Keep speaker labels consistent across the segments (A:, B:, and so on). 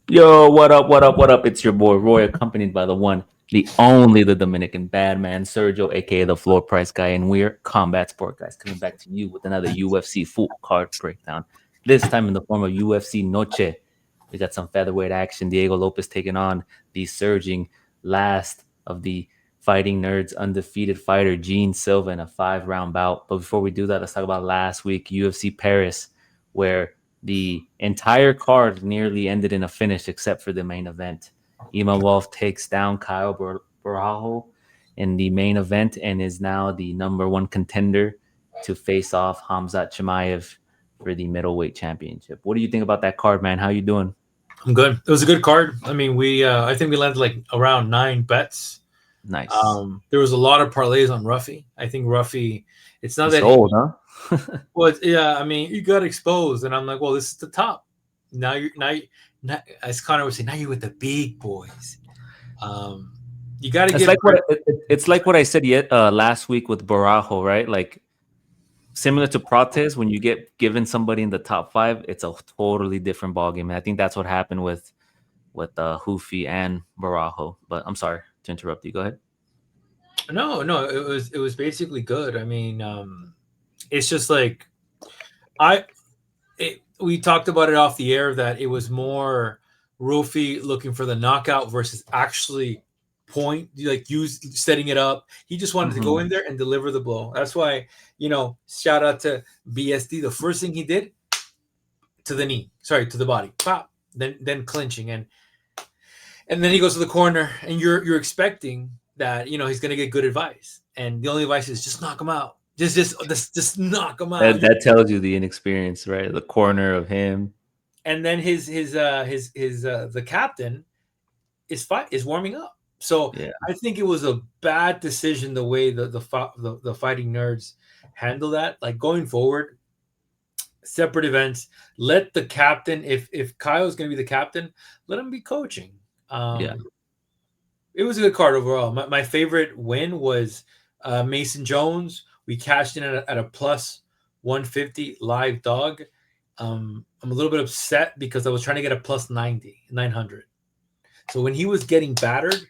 A: Yo, what up, what up, what up? It's your boy Roy, accompanied by the one, the only, the Dominican bad man, Sergio, aka the floor price guy, and we're combat sport guys coming back to you with another UFC full card breakdown. This time in the form of UFC Noche. We got some featherweight action. Diego Lopes taking on the surging last of the fighting nerds undefeated fighter Gene Silva in a 5 round bout. But before we do that, let's talk about last week, UFC Paris, where the entire card nearly ended in a finish except for the main event. Ima Wolf takes down Kyle Barajo in the main event and is now the number one contender to face off Hamzat Chimaev for the middleweight championship. What do you think about that card, man? How you doing?
B: I'm good. It was a good card. I mean, I think we landed like around 9 bets.
A: Nice.
B: There was a lot of parlays on Ruffy. I think Ruffy, it's not
A: He's
B: that
A: old,
B: he
A: huh?
B: was, yeah, I mean, he got exposed. And I'm like, well, this is the top. Now, as Connor would say, now you're with the big boys. Um, you got to
A: It's
B: give
A: like what
B: credit.
A: it's like what I said yet last week with Barajo, right? Like similar to Protes, when you get given somebody in the top five, it's a totally different ballgame. And I think that's what happened with Hoofy and Barajo. But I'm sorry to interrupt you. Go ahead.
B: No, it was basically good. I mean, it's just like I we talked about it off the air that it was more Rofi looking for the knockout versus actually like use setting it up. He just wanted to go
A: Mm-hmm.
B: in there and deliver the blow. That's why, shout out to BSD. The first thing he did to the knee, sorry, to the body, pop, then clinching, and then he goes to the corner, and you're expecting that he's gonna get good advice, and the only advice is just knock him out. Just knock him out.
A: That tells you the inexperience, right? The corner of him.
B: And then the captain is warming up. So
A: Yeah.
B: I think it was a bad decision the way the fighting nerds handle that. Like going forward, separate events. Let the captain, if Kyle's going to be the captain, let him be coaching.
A: Yeah.
B: Um, it was a good card overall. My favorite win was Mason Jones. We cashed in at a plus 150 live dog. I'm a little bit upset because I was trying to get a plus 900. So when he was getting battered,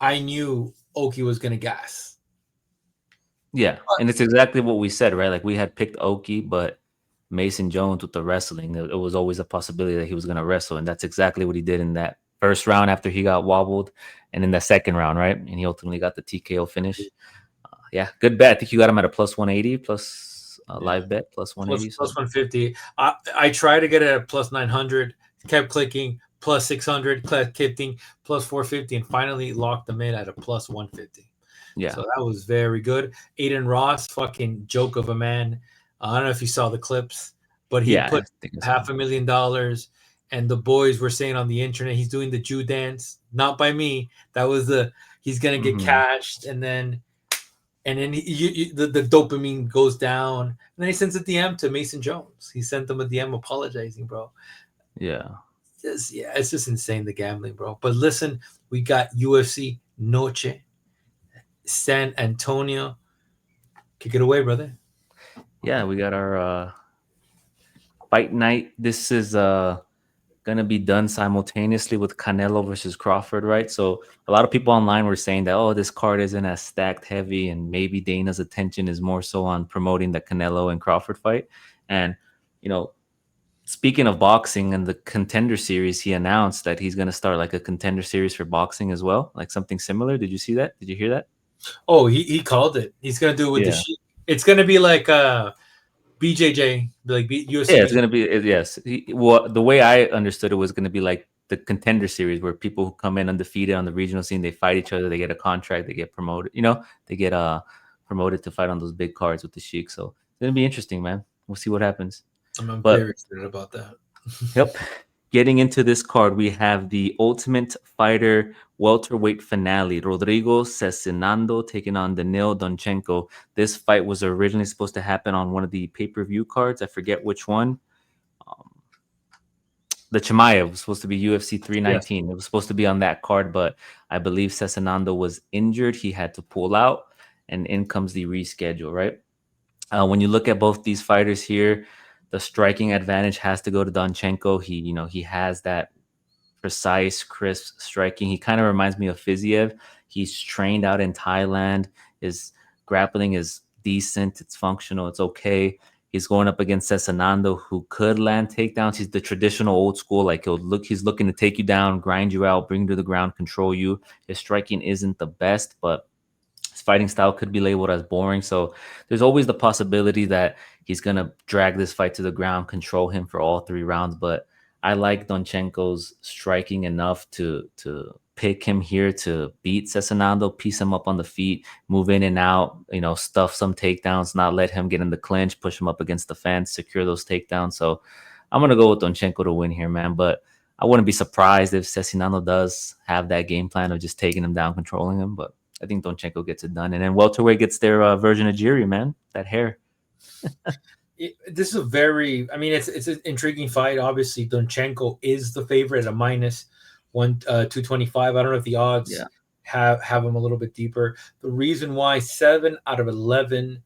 B: I knew Oki was going to gas.
A: Yeah. And it's exactly what we said, right? Like we had picked Oki, but Mason Jones with the wrestling, it was always a possibility that he was going to wrestle. And that's exactly what he did in that first round after he got wobbled and in the second round, right? And he ultimately got the TKO finish. Yeah, good bet. I think you got him at a plus 180 plus
B: Yeah.
A: live bet plus
B: Plus
A: 180.
B: plus
A: So
B: 150. I tried to get it at plus 900, kept clicking, plus 600, kept hitting, plus 450, and finally locked them in at a plus 150.
A: yeah,
B: So that was very good. Aiden Ross, fucking joke of a man. I don't know if you saw the clips, but he
A: yeah, I
B: put
A: think I saw.
B: $500,000, and the boys were saying on the internet he's doing the Jew dance. Not by me. That was he's gonna get
A: Hmm.
B: cashed, and then the dopamine goes down. And then he sends a DM to Mason Jones. He sent them a DM apologizing, bro.
A: Yeah,
B: Yeah, it's just insane the gambling, bro. But listen, we got UFC Noche, San Antonio. Kick it away, brother.
A: yeah. We got our fight night. This is gonna be done simultaneously with Canelo versus Crawford, right? So a lot of people online were saying that this card isn't as stacked heavy, and maybe Dana's attention is more so on promoting the Canelo and Crawford fight. And you know, speaking of boxing and the contender series, he announced that he's gonna start like a contender series for boxing as well, like something similar. Did you see that? Did you hear that?
B: Oh, he called it. He's gonna do it with the
A: Yeah.
B: sheep. It's gonna be like BJJ, like UFC
A: Yeah, it's
B: BJJ.
A: gonna be yes. Well, the way I understood it was gonna be like the contender series, where people who come in undefeated on the regional scene, they fight each other, they get a contract, they get promoted. They get promoted to fight on those big cards with the Sheik. So it's gonna be interesting, man. We'll see what happens.
B: I'm
A: But
B: very excited about that.
A: yep, getting into this card, we have the Ultimate Fighter welterweight finale. Rodrigo Cezinando taking on Danil Donchenko. This fight was originally supposed to happen on one of the pay-per-view cards. I forget which one. Um, the Chimaev was supposed to be UFC
B: Yes.
A: 319. It was supposed to be on that card, but I believe Cezinando was injured. He had to pull out, and in comes the reschedule, right? When you look at both these fighters here, The striking advantage has to go to Donchenko. He has that precise, crisp striking. He kind of reminds me of Fiziev. He's trained out in Thailand. His grappling is decent. It's functional. It's okay. He's going up against Sezinando, who could land takedowns. He's the traditional old school. Like he's looking to take you down, grind you out, bring you to the ground, control you. His striking isn't the best, but his fighting style could be labeled as boring. So there's always the possibility that he's gonna drag this fight to the ground, control him for all 3 rounds. But I like Donchenko's striking enough to pick him here to beat Cezinando, piece him up on the feet, move in and out, stuff some takedowns, not let him get in the clinch, push him up against the fence, secure those takedowns. So I'm gonna go with Donchenko to win here, man. But I wouldn't be surprised if Cezinando does have that game plan of just taking him down, controlling him. But I think Donchenko gets it done. And then welterweight gets their version of Jiri, man. That hair.
B: This is it's an intriguing fight. Obviously, Donchenko is the favorite at a minus 225. I don't know if the odds have him a little bit deeper. The reason why 7 out of 11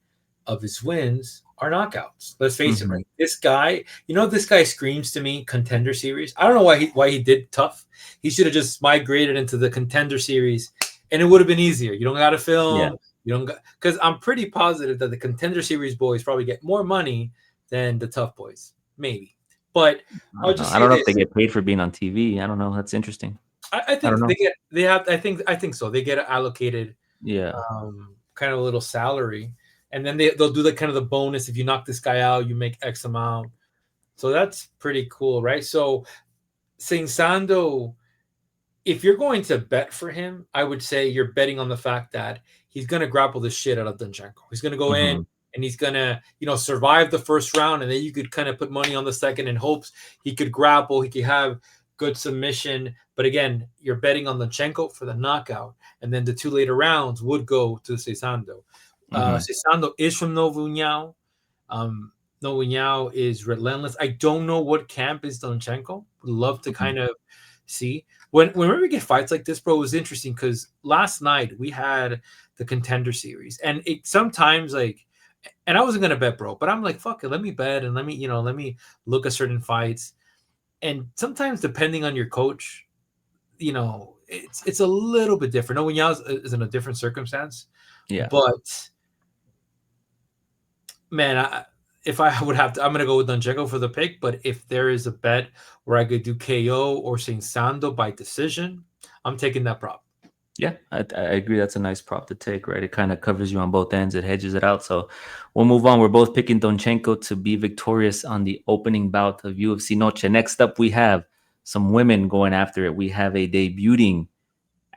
B: of his wins are knockouts. Let's face it, right? This guy, this guy screams to me contender series. I don't know why he did tough. He should have just migrated into the contender series, and it would have been easier. You don't got to film. Yeah. You don't got, because I'm pretty positive that the contender series boys probably get more money than the tough boys, maybe. But
A: I don't know if they get paid for being on TV. I don't know. That's interesting.
B: I think I think so. They get allocated, kind of a little salary, and then they'll do the kind of the bonus. If you knock this guy out, you make X amount. So that's pretty cool, right? So Sezinando, if you're going to bet for him, I would say you're betting on the fact that he's going to grapple the shit out of Donchenko. He's going to go in and he's going to, survive the first round. And then you could kind of put money on the second in hopes he could grapple. He could have good submission. But again, you're betting on Donchenko for the knockout. And then the 2 later rounds would go to Sezinando. Sezinando is from Novo União. Novo União is relentless. I don't know what camp is Donchenko. Would love to kind of see. Whenever we get fights like this, bro, it was interesting because last night we had the contender series, and it sometimes and I wasn't gonna bet, bro, but I'm like, fuck it, let me bet and let me look at certain fights, and sometimes depending on your coach, it's a little bit different. No, Winyao is in a different circumstance, but man, if I would have to, I'm going to go with Donchenko for the pick. But if there is a bet where I could do KO or Sezinando by decision, I'm taking that prop.
A: Yeah, I agree. That's a nice prop to take, right? It kind of covers you on both ends. It hedges it out. So we'll move on. We're both picking Donchenko to be victorious on the opening bout of UFC Noche. Next up, we have some women going after it. We have a debuting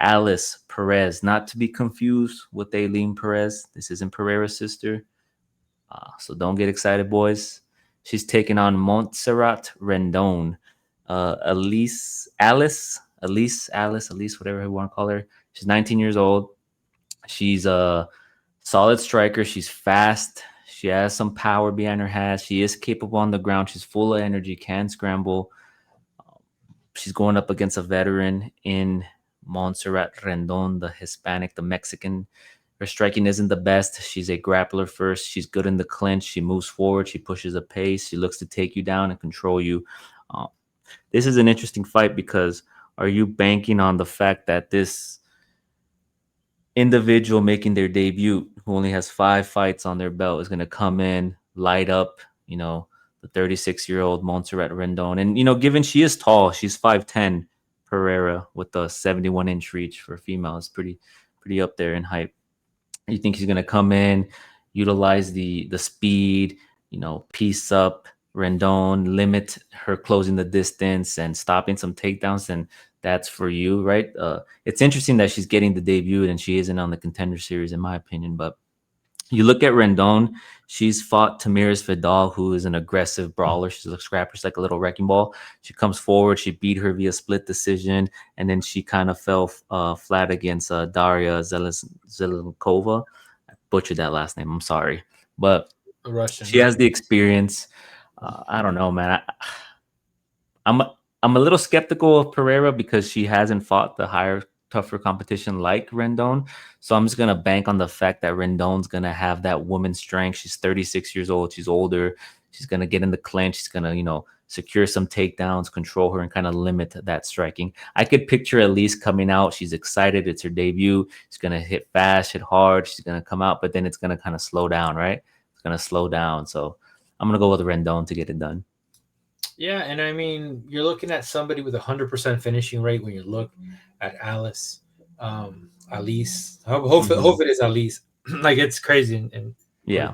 A: Alice Perez, not to be confused with Aileen Perez. This isn't Pereira's sister. So don't get excited, boys. She's taking on Montserrat Rendon. Alice, whatever you want to call her. She's 19 years old. She's a solid striker. She's fast. She has some power behind her hat. She is capable on the ground. She's full of energy, can scramble. She's going up against a veteran in Montserrat Rendon, the Hispanic, the Mexican. Her striking isn't the best. She's a grappler first. She's good in the clinch. She moves forward. She pushes a pace. She looks to take you down and control you. This is an interesting fight because are you banking on the fact that this individual making their debut, who only has 5 fights on their belt, is going to come in, light up, the 36-year-old Montserrat Rendon? And, given she is tall, she's 5'10", Pereira, with a 71-inch reach for a female. It's pretty up there in height. You think she's going to come in, utilize the speed, piece up Rendon, limit her closing the distance and stopping some takedowns, and that's for you, right? It's interesting that she's getting the debut and she isn't on the contender series, in my opinion. But you look at Rendon, she's fought Tamiris Vidal, who is an aggressive brawler. She's a scrapper, she's like a little wrecking ball. She comes forward, she beat her via split decision, and then she kind of fell flat against Daria Zelenkova. I butchered that last name, I'm sorry. But
B: Russian.
A: She has the experience. I don't know, man. I'm a little skeptical of Pereira because she hasn't fought the higher, tougher competition like Rendon. So I'm just gonna bank on the fact that Rendon's gonna have that woman strength. She's 36 years old. She's older. She's gonna get in the clinch. She's gonna, secure some takedowns, control her, and kind of limit that striking. I could picture Elise coming out. She's excited. It's her debut. She's gonna hit fast, hit hard. She's gonna come out, but then it's gonna kind of slow down, right? It's gonna slow down. So I'm gonna go with Rendon to get it done.
B: Yeah, and I mean, you're looking at somebody with 100% finishing rate when you look at Alice. Hope it is Alice. Like it's crazy and
A: Yeah.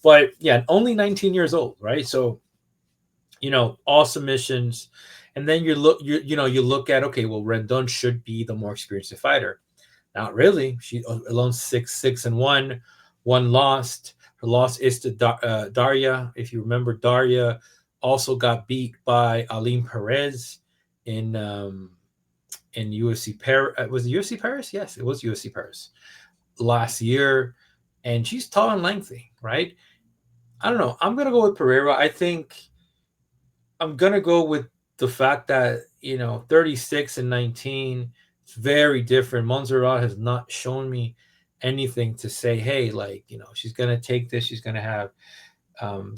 B: but yeah, only 19 years old, right? So all submissions, and then you look at, okay, well, Rendon should be the more experienced fighter. Not really. She alone 6-1, one lost. Her loss is to Daria. If you remember, Daria also got beat by Aline Perez in UFC Paris. Was it UFC Paris? Yes, it was UFC Paris last year, and she's tall and lengthy, right? I don't know. I'm gonna go with Pereira. I think I'm gonna go with the fact that 36 and 19, it's very different. Montserrat has not shown me anything to say, hey, like she's gonna take this. She's gonna have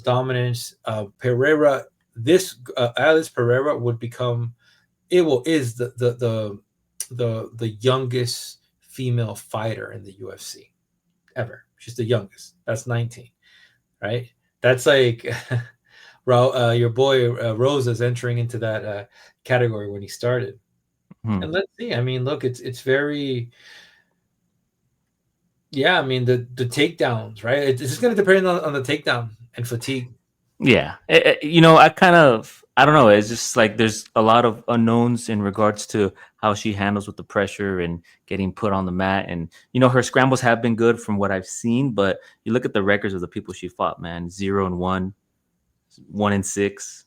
B: dominance. Pereira, this Alice Pereira would become is the youngest female fighter in the UFC ever. She's the youngest. That's 19, right? That's like your boy Rosa's entering into that category when he started. And let's see. I mean, look, it's very. Yeah, I mean the takedowns, right? It's just going to depend on the takedown and fatigue.
A: Yeah, I don't know. It's just like there's a lot of unknowns in regards to how she handles with the pressure and getting put on the mat. And her scrambles have been good from what I've seen, but you look at the records of the people she fought, man: 0-1, 1-6,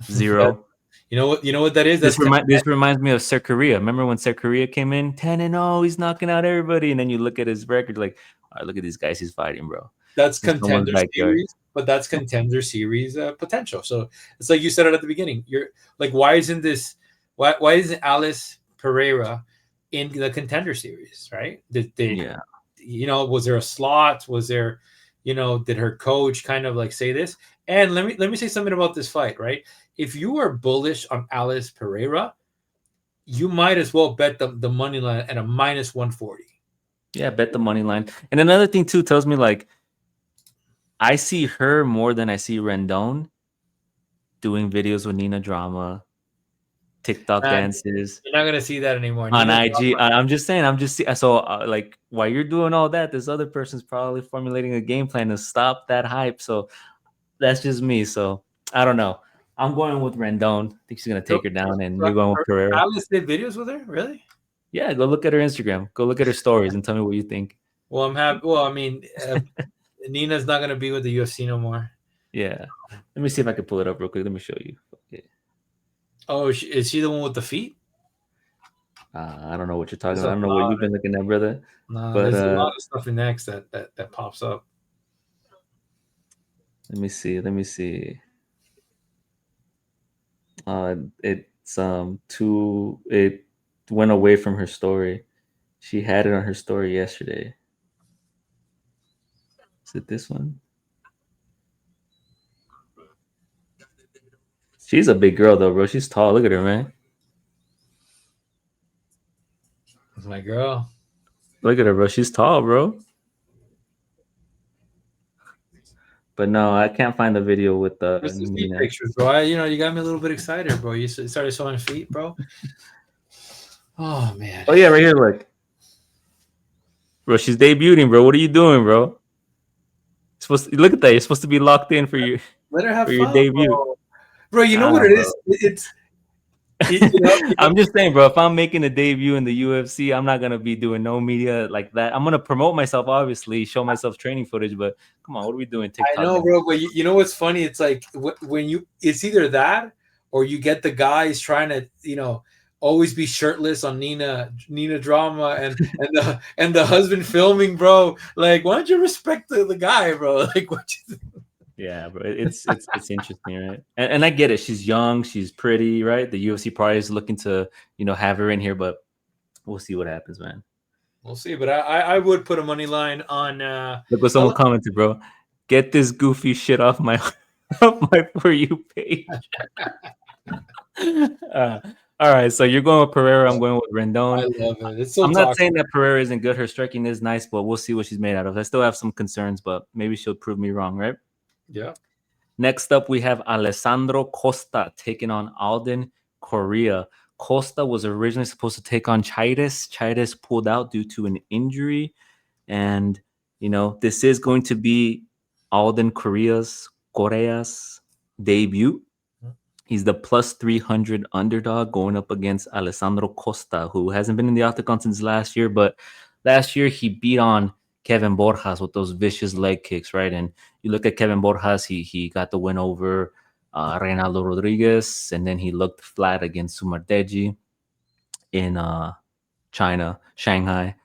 A: 0.
B: You know what that is?
A: This reminds me of Sir Coria. Remember when Sir Coria came in 10-0? He's knocking out everybody, and then you look at his record, like, all right, look at these guys he's fighting, bro.
B: That's Contender Series, but that's Contender Series potential. So it's like you said it at the beginning. You're like, why isn't Alice Pereira in the Contender Series, right? Was there a slot? Was there, did her coach kind of like say this? And let me say something about this fight, right? If you are bullish on Alice Pereira, you might as well bet the money line at a -140.
A: Yeah, bet the money line. And another thing too tells me, like, I see her more than I see Rendon doing videos with Nina Drama, TikTok dances.
B: You're not gonna see that anymore
A: on IG. I'm just saying. So like, while you're doing all that, this other person's probably formulating a game plan to stop that hype. So that's just me. So I don't know. I'm going with Rendon. I think she's gonna take her down, and you're going with Pereira.
B: Alice did videos with her, really?
A: Yeah, go look at her Instagram. Go look at her stories and tell me what you think.
B: Well, I'm happy. Well, I mean, Nina's not gonna be with the UFC no more.
A: Yeah. Let me see if I can pull it up real quick. Let me show you. Okay.
B: Oh, is she the one with the feet?
A: I don't know what you're talking about. I don't know what you've been looking at, brother.
B: No, but there's a lot of stuff in next that pops up.
A: Let me see. It went away from her story. She had it on her story yesterday. Is it this one? She's a big girl though, bro. She's tall. Look at her, man.
B: That's my girl.
A: Look at her, bro. She's tall, bro. But no, I can't find the video with the
B: pictures, bro. You got me a little bit excited, bro. You started showing feet, bro. Oh man.
A: Oh yeah, right here, look. Bro, she's debuting, bro. What are you doing, bro? Look at that. You're supposed to be locked in for you.
B: Let her have fun,
A: your debut.
B: Bro, you know what it is? It's
A: I'm just saying, bro, if I'm making a debut in the UFC, I'm not going to be doing no media like that. I'm going to promote myself, obviously, show myself training footage, but come on, what are we doing? TikTok,
B: I know, bro, but you know what's funny? It's like when it's either that or you get the guys trying to, always be shirtless on Nina Drama and the husband filming, bro. Like, why don't you respect the guy, bro? Like, what you
A: Yeah, bro, it's interesting, right? And I get it. She's young, she's pretty, right? The UFC probably is looking to, have her in here, but we'll see what happens, man.
B: We'll see, but I would put a money line on.
A: Look what someone commented, bro. Get this goofy shit off my of my For You page. uh, all right, so you're going with Pereira. I'm going with
B: I
A: Rendon.
B: love it. It's so
A: I'm not
B: toxic.
A: saying that Pereira isn't good. Her striking is nice, but we'll see what she's made out of. I still have some concerns, but maybe she'll prove me wrong, right?
B: Yeah.
A: Next up, we have Alessandro Costa taking on Alden Coria. Costa was originally supposed to take on Chaires. Chaires pulled out due to an injury. And, this is going to be Alden Correa's debut. He's the plus 300 underdog going up against Alessandro Costa, who hasn't been in the octagon since last year. But last year, he beat on Kevin Borjas with those vicious leg kicks, right? And you look at Kevin Borjas, he got the win over Reynaldo Rodriguez, and then he looked flat against Sumardeji in China, Shanghai.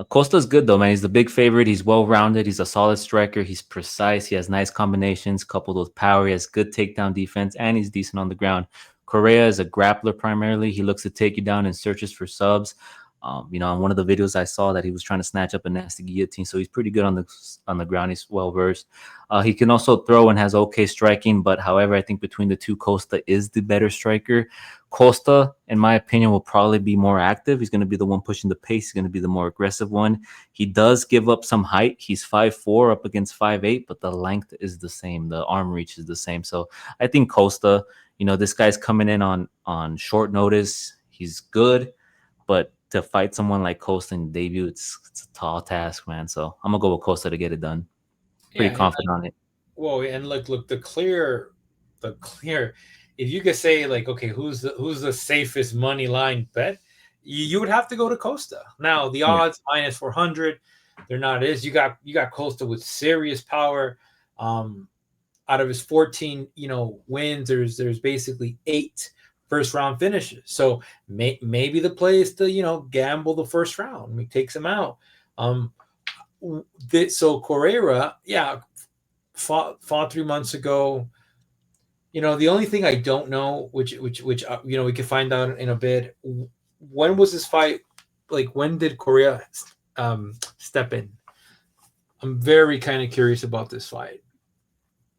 A: Costa's good though, man. He's the big favorite. He's well rounded. He's a solid striker. He's precise. He has nice combinations coupled with power. He has good takedown defense, and he's decent on the ground. Correa is a grappler primarily. He looks to take you down and searches for subs. On one of the videos I saw that he was trying to snatch up a nasty guillotine, so he's pretty good on the ground. He's well versed. He can also throw and has okay striking, but however, I think between the two, Costa is the better striker. Costa, in my opinion, will probably be more active. He's going to be the one pushing the pace. He's going to be the more aggressive one. He does give up some height. He's 5'4" up against 5'8", but the length is the same. The arm reach is the same. So I think Costa, this guy's coming in on short notice. He's good, but to fight someone like Costa in debut, it's a tall task, man. So I'm going to go with Costa to get it done. Pretty
B: Yeah.
A: confident on it.
B: Whoa, and look, the clear. If you could say like, okay, who's the safest money line bet, you would have to go to Costa. Now the odds minus 400, they're not as you got Costa with serious power. Out of his 14, wins, there's basically 8 first round finishes. So maybe the play is to gamble the first round. He takes him out. So Pereira, fought 3 months ago. The only thing I don't know, which we can find out in a bit, when was this fight? Like, when did Coria step in? I'm very kind of curious about this fight.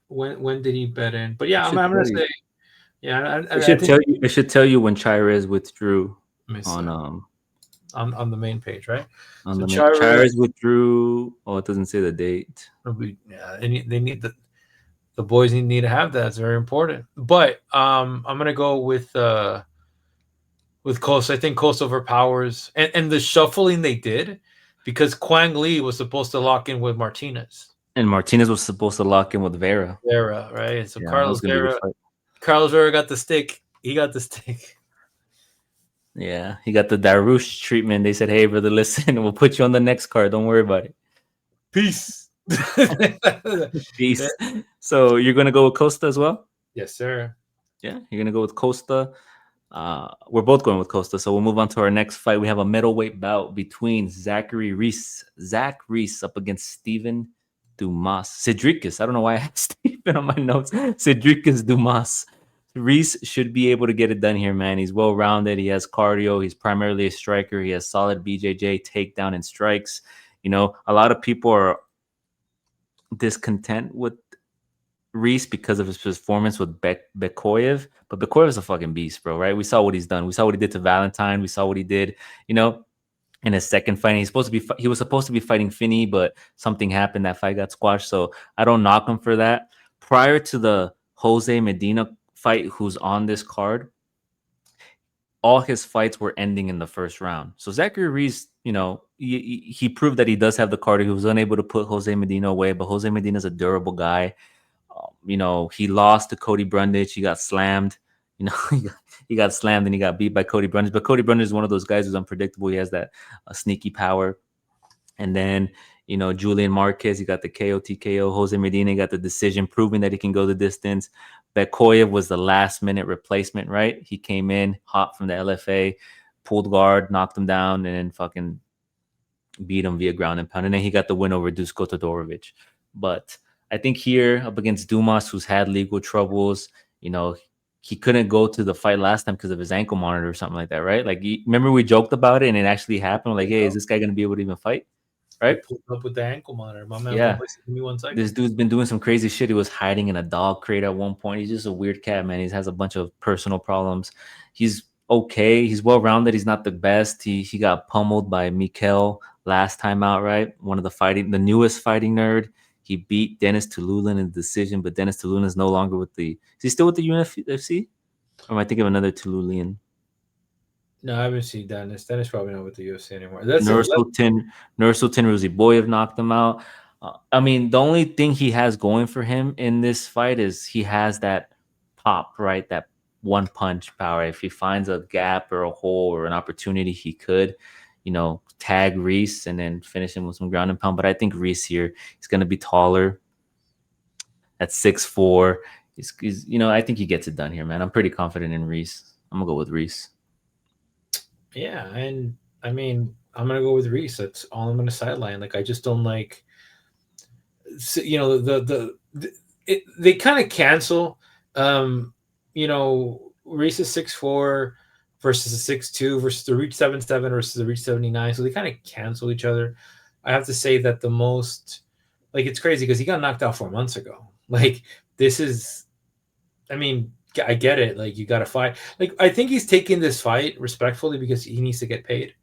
B: When did he bet in? But yeah, I'm gonna say,
A: It should tell you when Chaires withdrew on
B: the main page, right?
A: On so Chaires withdrew. Oh, it doesn't say the date.
B: Yeah, they need the boys need to have that. It's very important. But I'm gonna go with Costa. I think Costa overpowers and the shuffling they did because Quang Lee was supposed to lock in with Martinez.
A: And Martinez was supposed to lock in with Vera.
B: Vera, right? So Carlos Vera got the stick. He got the stick.
A: Yeah, he got the Darush treatment. They said, "Hey, brother, listen, we'll put you on the next card. Don't worry about it.
B: Peace."
A: Peace. So you're gonna go with Costa as well?
B: Yes, sir.
A: Yeah, you're gonna go with Costa. We're both going with Costa. So we'll move on to our next fight. We have a middleweight bout between Zach Reese up against Steven Dumas. Cedricus. I don't know why I have Steven on my notes. Cedricus Dumas. Reese should be able to get it done here, man. He's well-rounded. He has cardio. He's primarily a striker. He has solid BJJ takedown and strikes. A lot of people are discontent with Reese because of his performance with Bekoyev, but Bekoyev is a fucking beast, bro, right? We saw what he's done. We saw what he did to Valentine. We saw what he did, in his second fight. He was supposed to be fighting Finney, but something happened. That fight got squashed, so I don't knock him for that. Prior to the Jose Medina fight, who's on this card, all his fights were ending in the first round. So Zachary Reese, he proved that he does have the cardio. He was unable to put Jose Medina away, but Jose Medina's a durable guy. He lost to Cody Brundage. He got slammed. He got slammed and he got beat by Cody Brundage. But Cody Brundage is one of those guys who's unpredictable. He has that sneaky power. And then, Julian Marquez, he got the KO, TKO. Jose Medina got the decision, proving that he can go the distance. Bekoyev was the last-minute replacement, right? He came in hot from the LFA, pulled guard, knocked him down, and then fucking beat him via ground and pound. And then he got the win over Dusko Todorovic. But I think here, up against Dumas, who's had legal troubles, he couldn't go to the fight last time because of his ankle monitor or something like that, right? Like, remember we joked about it and it actually happened? Like, hey, is this guy going to be able to even fight?
B: He
A: right?
B: pulled up with the ankle monitor. My man,
A: Yeah.
B: Puelles, give me one
A: This
B: second.
A: dude's been doing some crazy shit. He was hiding in a dog crate at one point. He's just a weird cat, man. He has a bunch of personal problems. He's okay. He's well rounded. He's not the best. He got pummeled by Mikel last time out, right? One of the newest fighting nerd. He beat Dennis Tululin in the decision, but Dennis Tululin is no longer with the. Is he still with the UFC? Or am I thinking of another Tululian?
B: No, I haven't seen Dennis. Dennis probably not with the UFC anymore. That's it.
A: Nursultan Ruziboyev knocked him out. I mean, the only thing he has going for him in this fight is he has that pop, right? That one punch power. If he finds a gap or a hole or an opportunity, he could, tag Reese and then finish him with some ground and pound. But I think Reese here is going to be taller at 6'4". I think he gets it done here, man. I'm pretty confident in Reese. I'm gonna go with Reese.
B: Yeah, and I mean, I'm gonna go with Reese. That's all I'm gonna sideline. Like, I just don't like, they kind of cancel. Reese is 6'4" versus a 6'2" versus the Reach 7'7" versus the Reach 79. So they kind of cancel each other. I have to say that the most, like, it's crazy because he got knocked out 4 months ago. Like, this is, I mean, I get it. Like, you got to fight. Like, I think he's taking this fight respectfully because he needs to get paid.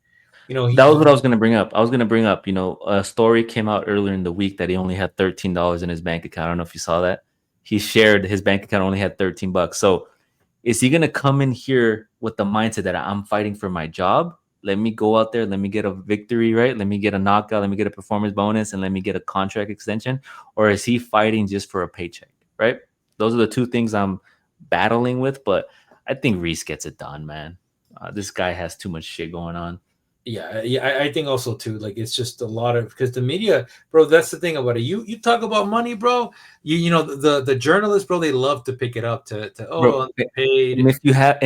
A: That was what I was going to bring up. A story came out earlier in the week that he only had $13 in his bank account. I don't know if you saw that. He shared his bank account only had $13. So is he going to come in here with the mindset that I'm fighting for my job? Let me go out there. Let me get a victory, right? Let me get a knockout. Let me get a performance bonus, and let me get a contract extension. Or is he fighting just for a paycheck, right? Those are the two things I'm battling with. But I think Reese gets it done, man. This guy has too much shit going on.
B: Yeah, I think also too. Like, it's just a lot of, because the media, bro. That's the thing about it. You talk about money, bro. The journalists, bro. They love to pick it up to
A: Bro,
B: paid.
A: if you have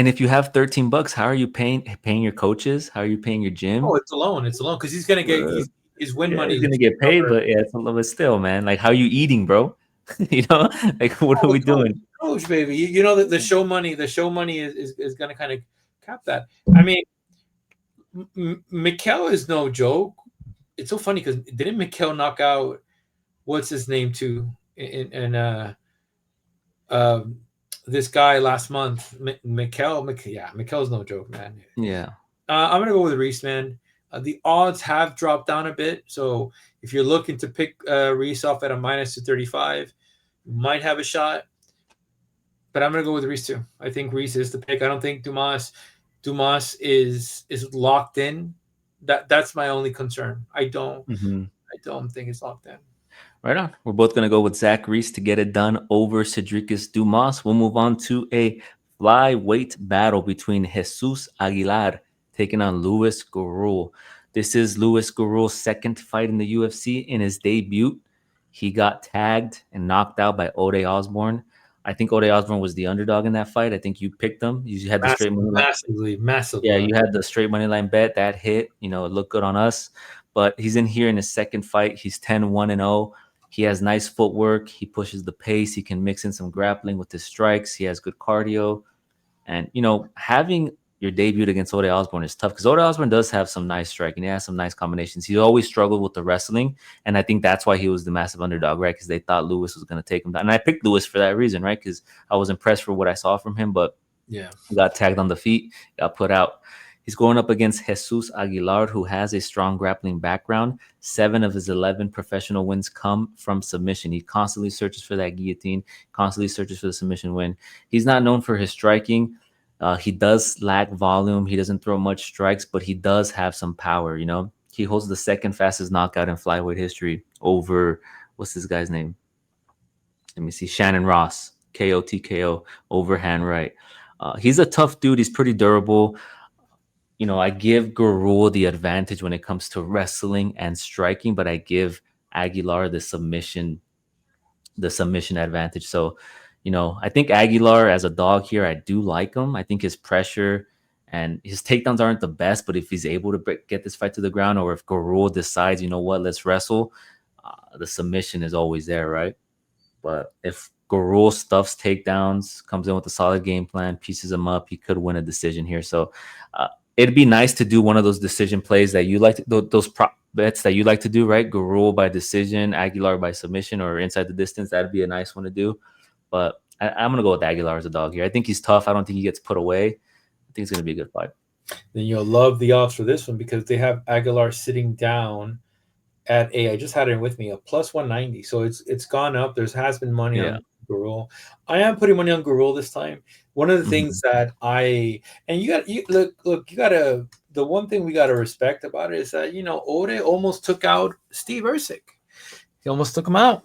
A: $13, how are you paying your coaches? How are you paying your
B: Oh,
A: gym?
B: it's alone. It's alone because he's gonna get
A: Bro,
B: his win
A: yeah,
B: money
A: he's
B: is
A: gonna
B: gonna
A: get paid,
B: cover.
A: but yeah, it's a little bit still, man. Like, how are you eating, bro? Like, what
B: Oh,
A: are we
B: the
A: doing?
B: coach, baby. You know that the show money is gonna kind of cap that. I mean, Mikel is no joke. It's so funny because didn't Mikel knock out what's his name too in um this guy last month? Yeah, Mikel's no joke, man.
A: Yeah.
B: I'm gonna go with Reese, man. The odds have dropped down a bit, so if you're looking to pick Reese off at a minus 235, you might have a shot. But I'm gonna go with Reese too. I think Reese is the pick. I don't think Dumas is locked in. That's my only concern.
A: Hmm.
B: I don't think it's locked in.
A: Right on. We're both going to go with Zach Reese to get it done over Cedricus Dumas. We'll move on to a flyweight battle between Jesus Aguilar taking on Luis Gurule. This is Luis Gurule's second fight in the UFC. In his debut, he got tagged and knocked out by Ode Osborne. I think Ode Osborne was the underdog in that fight. I think you picked him. You had the straight money line. Yeah,
B: Massively.
A: you had the straight money line bet that hit. It looked good on us. But he's in here in his second fight. He's 10-1-0. He has nice footwork. He pushes the pace. He can mix in some grappling with his strikes. He has good cardio. And, having your debut against Ode Osborne is tough because Ode Osborne does have some nice striking. He has some nice combinations. He always struggled with the wrestling. And I think that's why he was the massive underdog, right? Because they thought Lewis was going to take him down. And I picked Lewis for that reason, right? Because I was impressed for what I saw from him. But
B: Yeah.
A: got tagged on the feet, got put out. He's going up against Jesus Aguilar, who has a strong grappling background. 7 of his 11 professional wins come from submission. He constantly searches for that guillotine, constantly searches for the submission win. He's not known for his striking. He does lack volume. He doesn't throw much strikes, but he does have some power, He holds the second fastest knockout in flyweight history over, what's this guy's name? Let me see, Shannon Ross, KO TKO, overhand right. He's a tough dude. He's pretty durable. I give Gurule the advantage when it comes to wrestling and striking, but I give Aguilar the submission advantage. So, I think Aguilar as a dog here, I do like him. I think his pressure and his takedowns aren't the best, but if he's able to get this fight to the ground, or if Gurule decides, you know what, let's wrestle, the submission is always there, right? But if Gurule stuffs takedowns, comes in with a solid game plan, pieces him up, he could win a decision here. So it'd be nice to do one of those decision plays that you like, bets that you like to do, right? Gurule by decision, Aguilar by submission, or inside the distance. That'd be a nice one to do. But I'm gonna go with Aguilar as a dog here. I think he's tough. I don't think he gets put away. I think it's gonna be a good fight.
B: Then you'll love the odds for this one because they have Aguilar sitting down at I just had it with me, a plus 190. So it's gone up. There's has been money
A: Yeah.
B: on Gurule. I am putting money on Gurule this time. One of the
A: Mhm.
B: things that you look, you gotta, the one thing we gotta respect about it is that Ode almost took out Steve Ersic. He almost took him out.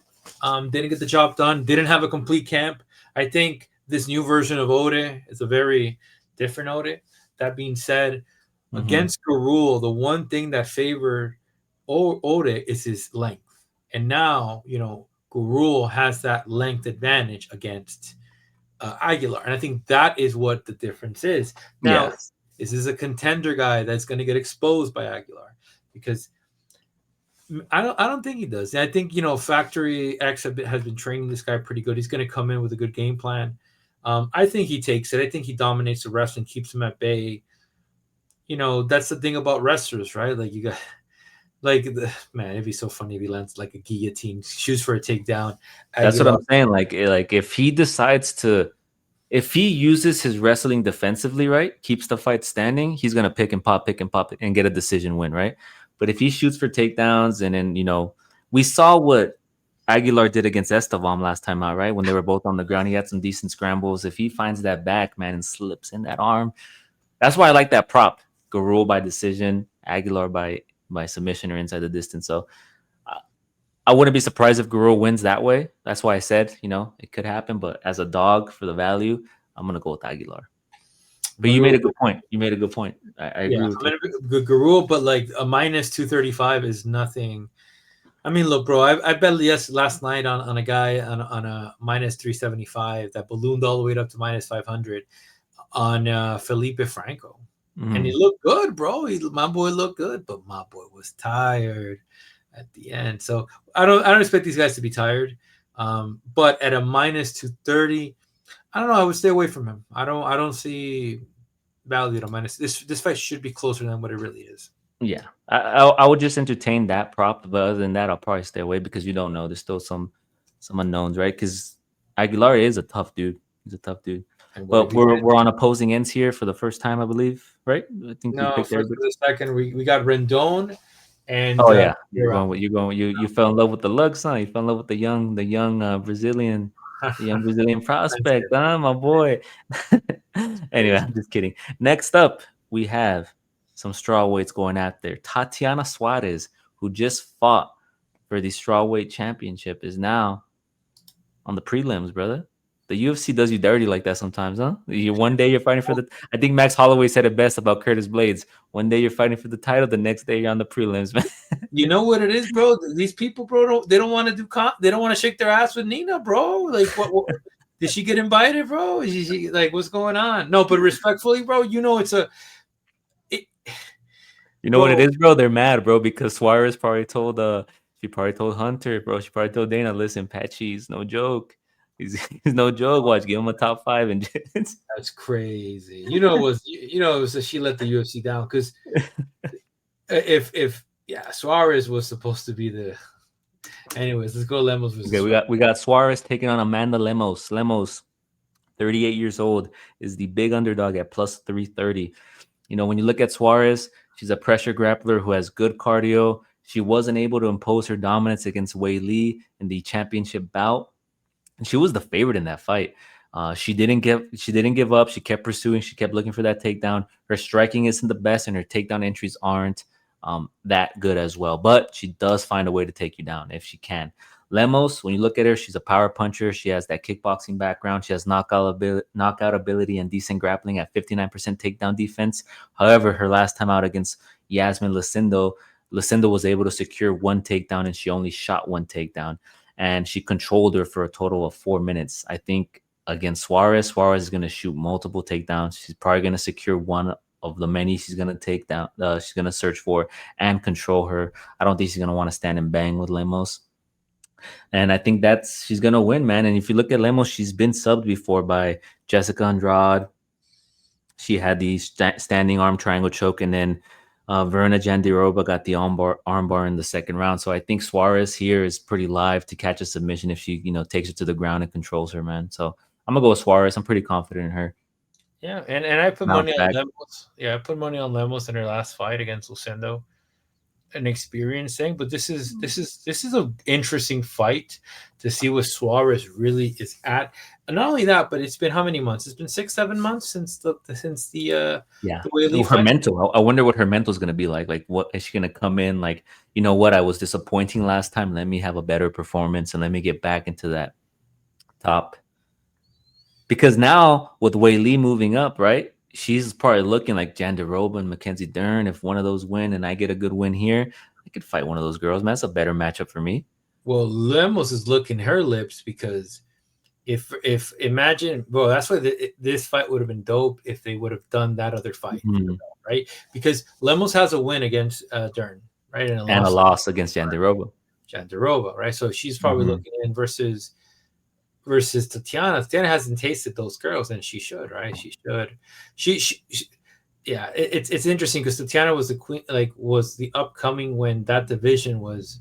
B: Didn't get the job done. Didn't have a complete camp. I think this new version of Ode is a very different Ode. That being said,
A: Mhm.
B: against Gurule, the one thing that favored Ode is his length. And now, Gurule has that length advantage against Aguilar. And I think that is what the difference is. Now,
A: Yeah.
B: this is a contender guy that's going to get exposed by Aguilar because I don't think he does. I think Factory X has been training this guy pretty good. He's going to come in with a good game plan. I think he takes it. I think he dominates the rest and keeps him at bay. That's the thing about wrestlers, right? Like you got, man, it'd be so funny if he lands like a guillotine, shoots for a takedown.
A: That's what
B: Aguilar,
A: I'm saying. Like if he decides to, if he uses his wrestling defensively, right, keeps the fight standing, he's gonna pick and pop, and get a decision win, right? But if he shoots for takedowns, and then we saw what Aguilar did against Estevam last time out, right? When they were both on the ground, he had some decent scrambles. If he finds that back, man, and slips in that arm, that's why I like that prop. Gurule by decision, Aguilar by submission or inside the distance. So I wouldn't be surprised if Gurule wins that way. That's why I said, it could happen. But as a dog for the value, I'm gonna go with Aguilar.
B: I'm
A: But
B: gonna
A: you
B: go
A: made a
B: with,
A: good point. You made a good point. I
B: yeah,
A: agree with
B: I'm
A: you.
B: gonna go Gurule, but like a minus 235 is nothing. I mean, look, bro, I bet last night on a guy on a minus 375 that ballooned all the way up to minus 500 on Felipe Franco. And he
A: Mhm.
B: looked good, bro. My boy looked good, but my boy was tired at the end. So I don't expect these guys to be tired. But at a minus 230, I don't know. I would stay away from him. I don't see value at a minus. This fight should be closer than what it really is.
A: Yeah, I would just entertain that prop, but other than that, I'll probably stay away because you don't know. There's still some unknowns, right? Because Aguilar is a tough dude. He's a tough dude.
B: And what if
A: But
B: he
A: we're on opposing ends here for the first time, I believe, right? I think we
B: no,
A: picked
B: first
A: everybody.
B: for the second, we got Rendon and
A: Oh yeah,
B: Pereira.
A: you fell in love with the lugs, huh? You fell in love with the young Brazilian prospect, huh, my boy.
B: It's
A: Anyway,
B: crazy.
A: I'm just kidding. Next up, we have some strawweights going at there. Tatiana Suarez, who just fought for the strawweight championship, is now on the prelims, brother. The UFC does you dirty like that sometimes, huh? One day you're fighting for the. I think Max Holloway said it best about Curtis Blades. One day you're fighting for the title, the next day you're on the prelims, man.
B: You know what it is, bro? These people, bro, they don't want to they don't want to shake their ass with Nina, bro. Like, what did she get invited, bro? Is she like, what's going on? No, but respectfully, bro, it,
A: You know what it
B: bro.
A: is, bro? They're mad, bro, because Suarez probably told she probably told Hunter, bro. She probably told Dana, listen, Patchy's no joke. He's no joke. Watch, give him a top five and just
B: That's crazy. It was that she let the UFC down because if yeah, Suarez was supposed to be the. Anyways, let's go Lemos
A: okay.
B: versus
A: We
B: Suarez.
A: got Suarez taking on Amanda Lemos. Lemos, 38 years old, is the big underdog at plus 330. When you look at Suarez, she's a pressure grappler who has good cardio. She wasn't able to impose her dominance against Wei Li in the championship bout. And she was the favorite in that fight. She didn't give up. She kept pursuing. She kept looking for that takedown. Her striking isn't the best, and her takedown entries aren't that good as well. But she does find a way to take you down if she can. Lemos, when you look at her, she's a power puncher. She has that kickboxing background. She has knockout ability and decent grappling at 59% takedown defense. However, her last time out against Yasmin Lucindo was able to secure one takedown, and she only shot one takedown, and she controlled her for a total of 4 minutes. I think against Suarez is going to shoot multiple takedowns. She's probably going to secure one of the many she's going to take down. She's going to search for and control her. I don't think she's going to want to stand and bang with Lemos. And I think she's going to win, man. And if you look at Lemos, she's been subbed before by Jessica Andrade. She had the standing arm triangle choke, and then Verna Jandiroba got the armbar in the second round. So I think Suarez here is pretty live to catch a submission if she, takes her to the ground and controls her, man. So I'm gonna go with Suarez. I'm pretty confident in her.
B: Yeah, and I put
A: Bounce
B: money on
A: back.
B: Lemos. Yeah, I put money on Lemos in her last fight against Lucendo. An experience thing, but this is an interesting fight to see what Suarez really is at. And not only that, but it's been how many months? It's been 6-7 months
A: Yeah,
B: the Weili
A: her
B: fight.
A: mental. I wonder what her mental is gonna be like. Like, what is she gonna come in like? You know what? I was disappointing last time. Let me have a better performance and let me get back into that top. Because now with Wei Li moving up, right? She's probably looking like Jandiroba and Mackenzie Dern. If one of those win and I get a good win here, I could fight one of those girls. Man, that's a better matchup for me.
B: Well, Lemos is licking her lips because if imagine, well, that's why this fight would have been dope if they would have done that other fight,
A: Mhm.
B: right? Because Lemos has a win against Dern, right, and a
A: And a
B: loss
A: loss against Jandiroba.
B: Jandiroba, right? So she's probably
A: Mhm.
B: looking in versus Tatiana. Tatiana hasn't tasted those girls, and she should, right? She should. She yeah. It's interesting because Tatiana was the queen, like was the upcoming when that division was,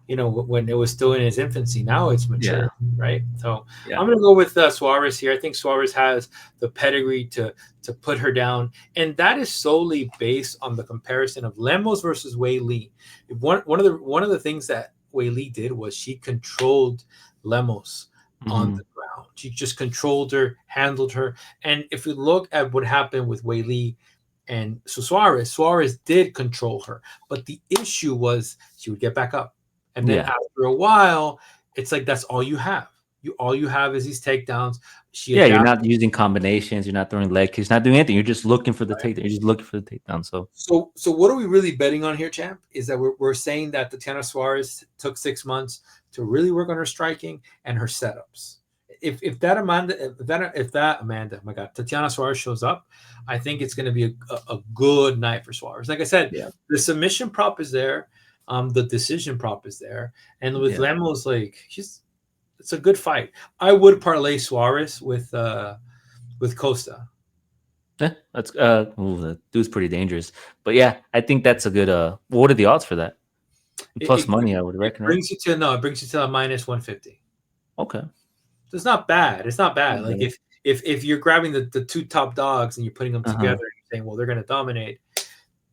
B: when it was still in its infancy. Now it's
A: Yeah.
B: mature, right? So
A: Yeah.
B: I'm gonna go with Suarez here. I think Suarez has the pedigree to put her down, and that is solely based on the comparison of Lemos versus Wei Li. One of the things that Wei Li did was she controlled Lemos on
A: Mhm.
B: the ground. She just controlled her, handled her, and if you look at what happened with Wei Li and so Suarez did control her, but the issue was she would get back up, and then
A: Yeah.
B: after a while, it's like that's all you have. All you have is these takedowns. She
A: Yeah, you're
B: adapted.
A: not using combinations. You're not throwing leg kicks. Not doing anything. You're just looking for the takedown. You're just looking for the takedown. So
B: So what are we really betting on here, champ? Is that we're saying that Tatiana Suarez took 6 months to really work on her striking and her setups. If that Amanda, oh my God, Tatiana Suarez shows up, I think it's going to be a good night for Suarez. Like I said,
A: yeah,
B: the submission prop is there, the decision prop is there, and with
A: yeah.
B: Lemos, like it's a good fight. I would parlay Suarez with Costa.
A: Yeah, that's the dude's pretty dangerous. But yeah, I think that's a good what are the odds for that?
B: It,
A: Plus
B: it,
A: money, I would
B: it
A: reckon, right?
B: brings you to no, it brings you to a minus 150.
A: Okay.
B: So it's not bad. It's not bad. Like
A: Okay.
B: if you're grabbing the two top dogs and you're putting them together
A: Uh-huh.
B: and you're saying, well, they're going to dominate.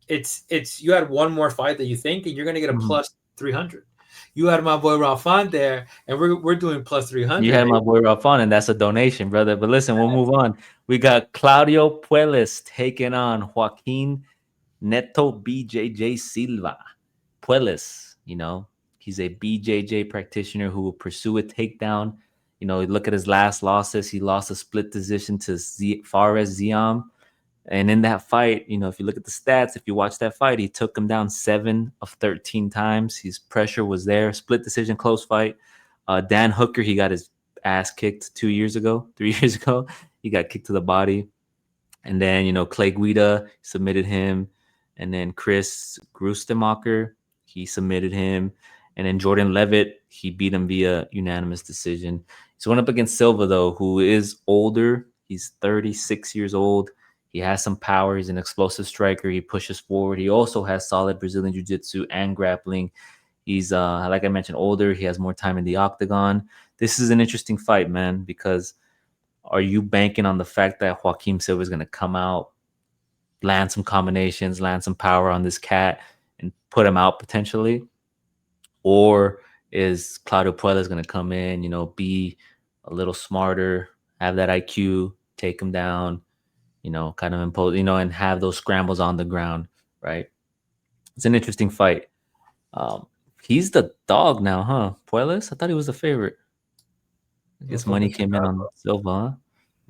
B: It's you had one more fight that you think, and you're going to get a
A: Mhm.
B: plus 300. You had my boy Ralphon there, and we're doing plus
A: You
B: 300.
A: had
B: Right?
A: my boy Ralphon, and that's a donation, brother. But listen, we'll move on. We got Claudio Puelles taking on Joaquin Neto BJJ Silva. Puelles, he's a BJJ practitioner who will pursue a takedown. Look at his last losses. He lost a split decision to Fares Ziam. And in that fight, if you look at the stats, if you watch that fight, he took him down 7 of 13 times. His pressure was there. Split decision, close fight. Dan Hooker, he got his ass kicked 2 years ago, 3 years ago. He got kicked to the body. And then, Clay Guida submitted him. And then Chris Grustemacher, he submitted him. And then Jordan Levitt, he beat him via unanimous decision. He's went up against Silva, though, who is older. He's 36 years old. He has some power. He's an explosive striker. He pushes forward. He also has solid Brazilian jiu-jitsu and grappling. He's, like I mentioned, older. He has more time in the octagon. This is an interesting fight, man, because are you banking on the fact that Joaquim Silva is going to come out, land some combinations, land some power on this cat, and put him out potentially? Or is Claudio Puelles going to come in, be a little smarter, have that IQ, take him down, kind of impose, and have those scrambles on the ground, right? It's an interesting fight. Um, he's the dog now, huh? Puelles? I thought he was the favorite. I guess money
B: Motherfuckers
A: came in
B: forgot,
A: on
B: bro.
A: Silva, huh?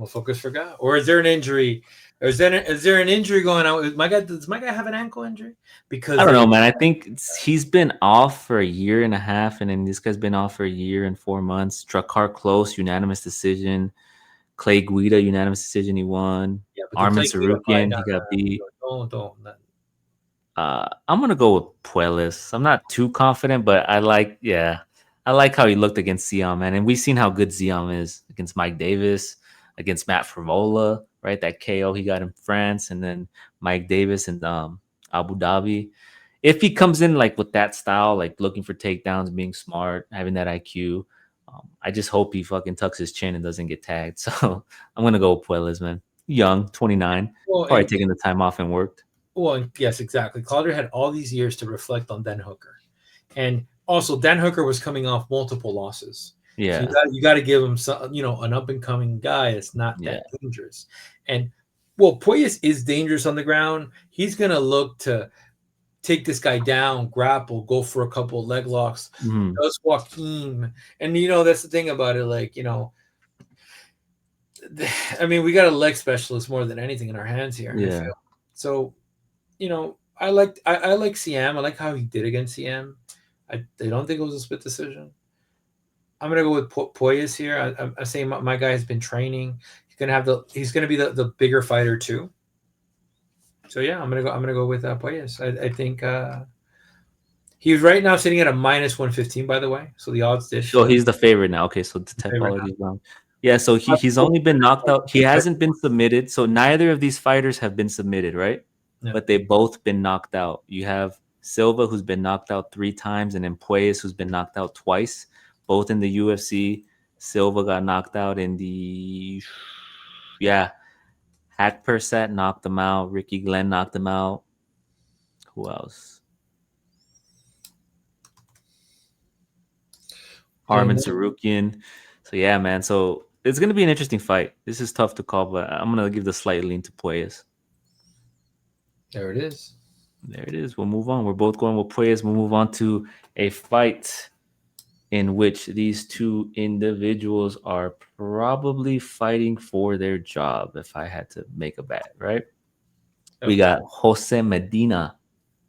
B: Motherfuckers forgot. Or is there an injury? Or is there an injury going on? Does my guy have an ankle injury?
A: I
B: Because
A: don't know, man. I think he's been off for a year and a half, and then this guy's been off for a year and 4 months. Drakkar Close, unanimous decision. Clay Guida, unanimous decision. He won.
B: yeah, but the
A: Armin
B: Clay Guida fight,
A: Sarukian,
B: no,
A: he
B: no,
A: got beat.
B: no, don't.
A: I'm gonna go with Puelles. I'm not too confident, but I like how he looked against Zion, man. And we've seen how good Zion is against Mike Davis, against Matt Frivola, right? That KO he got in France, and then Mike Davis and Abu Dhabi. If he comes in like with that style, like looking for takedowns, being smart, having that IQ, I just hope he fucking tucks his chin and doesn't get tagged. So I'm gonna go with Puelles, man. Young, 29,
B: Well,
A: probably taking the time off and worked.
B: yes, exactly. Calder had all these years to reflect on Dan Hooker, and also Dan Hooker was coming off multiple losses. So
A: Yeah,
B: you got to give him some, an up and coming guy that's not
A: yeah.
B: that dangerous. And well, Puelles is dangerous on the ground. He's gonna look to take this guy down, grapple, go for a couple leg locks.
A: Mhm.
B: Does Joaquin, and that's the thing about it. Like I mean, we got a leg specialist more than anything in our hands here. I
A: Yeah.
B: feel so. I like CM. I like how he did against CM. I don't think it was a split decision. I'm gonna go with Puelles here. I'm saying my guy has been training. He's gonna be the bigger fighter too. So yeah, I'm gonna go with Puelles. I think he's right now sitting at a -115. By the way, so the odds did
A: So
B: flip
A: he's the favorite now. Okay, so the
B: favorite now.
A: typology is wrong. Yeah, so he's only been knocked out. He hasn't been submitted. So neither of these fighters have been submitted, right?
B: Yeah.
A: But they've both been knocked out. You have Silva, who's been knocked out 3 times, and then Puelles, who's been knocked out twice, both in the UFC. Silva got knocked out in the Hack Persat knocked him out. Ricky Glenn knocked him out. Who else? Harman Sarukian. So yeah, man. So it's gonna be an interesting fight. This is tough to call, but I'm gonna give the slight lean to Puelles.
B: There it is.
A: There it is. We'll move on. We're both going with Puelles. We'll move on to a fight in which these two individuals are probably fighting for their job. If I had to make a bet, right?
B: Yep.
A: We got Jose Medina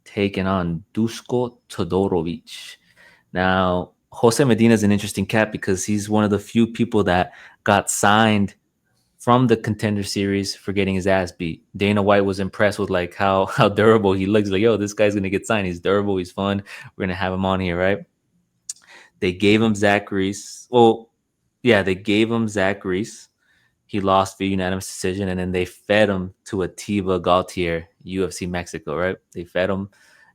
A: taking on Dusko Todorovic. Now, Jose Medina is an interesting cat because he's one of the few people that got signed from the Contender Series for getting his ass beat. Dana White was impressed with like how durable he looks. Like, yo, this guy's gonna get signed. He's durable. He's fun. We're gonna have him on here, right? They gave him Zach Reese. Well, yeah, they gave him Zach Reese. He lost via unanimous decision, and then they fed him to Atiba Gautier, UFC Mexico, right? They fed him.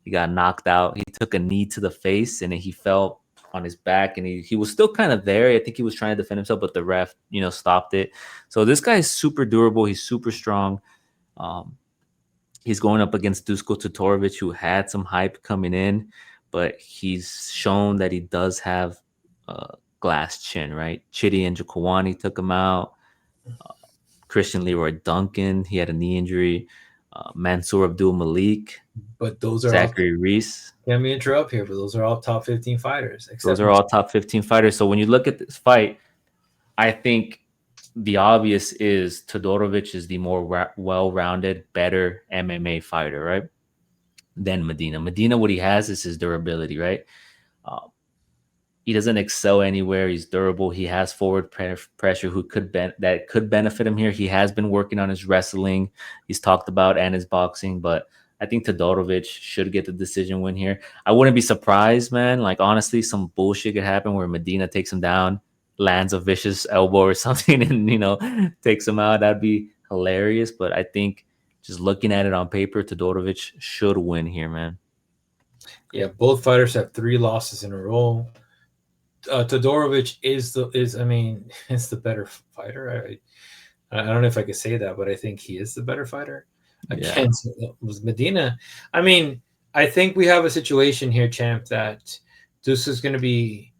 A: He got knocked out. He took a knee to the face, and then he fell on his back, and he was still kind of there. I think he was trying to defend himself, but the ref, stopped it. So this guy is super durable. He's super strong. He's going up against Dusko Todorovic, who had some hype coming in, but he's shown that he does have a glass chin, right? Chidi and Njokuani took him out. Christian Leroy Duncan, he had a knee injury. Mansour Abdul Malik,
B: But those are
A: Zachary Reese.
B: Let me interrupt here, but those are all top 15 fighters.
A: Those are all top 15 fighters. So when you look at this fight, I think the obvious is Todorovic is the more well-rounded, better MMA fighter, right? Than Medina. Medina, what he has is his durability, right? He doesn't excel anywhere. He's durable. He has forward pressure that could benefit him here. He has been working on his wrestling. He's talked about and his boxing, but I think Todorovic should get the decision win here. I wouldn't be surprised, man. Like honestly, some bullshit could happen where Medina takes him down, lands a vicious elbow or something, and takes him out. That'd be hilarious. But I think just looking at it on paper, Todorovic should win here, man.
B: Yeah, both fighters have 3 losses in a row. Todorovic is the better fighter. I don't know if I could say that, but I think he is the better fighter against Medina. I mean, I think we have a situation here, champ, that Deuce is going to be.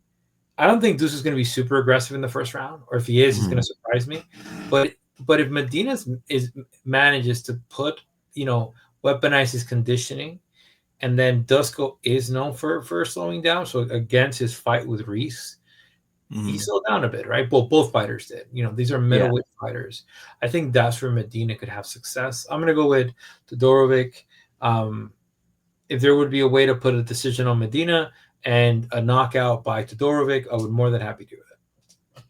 B: I don't think Deuce is going to be super aggressive in the first round, or if he is, he's going to surprise me. But if Medina manages to weaponize his conditioning. And then Dusko is known for slowing down. So against his fight with Reese, he slowed down a bit, right? Well, both fighters did. These are middleweight fighters. I think that's where Medina could have success. I'm going to go with Todorovic. If there would be a way to put a decision on Medina and a knockout by Todorovic, I would more than happy to do it.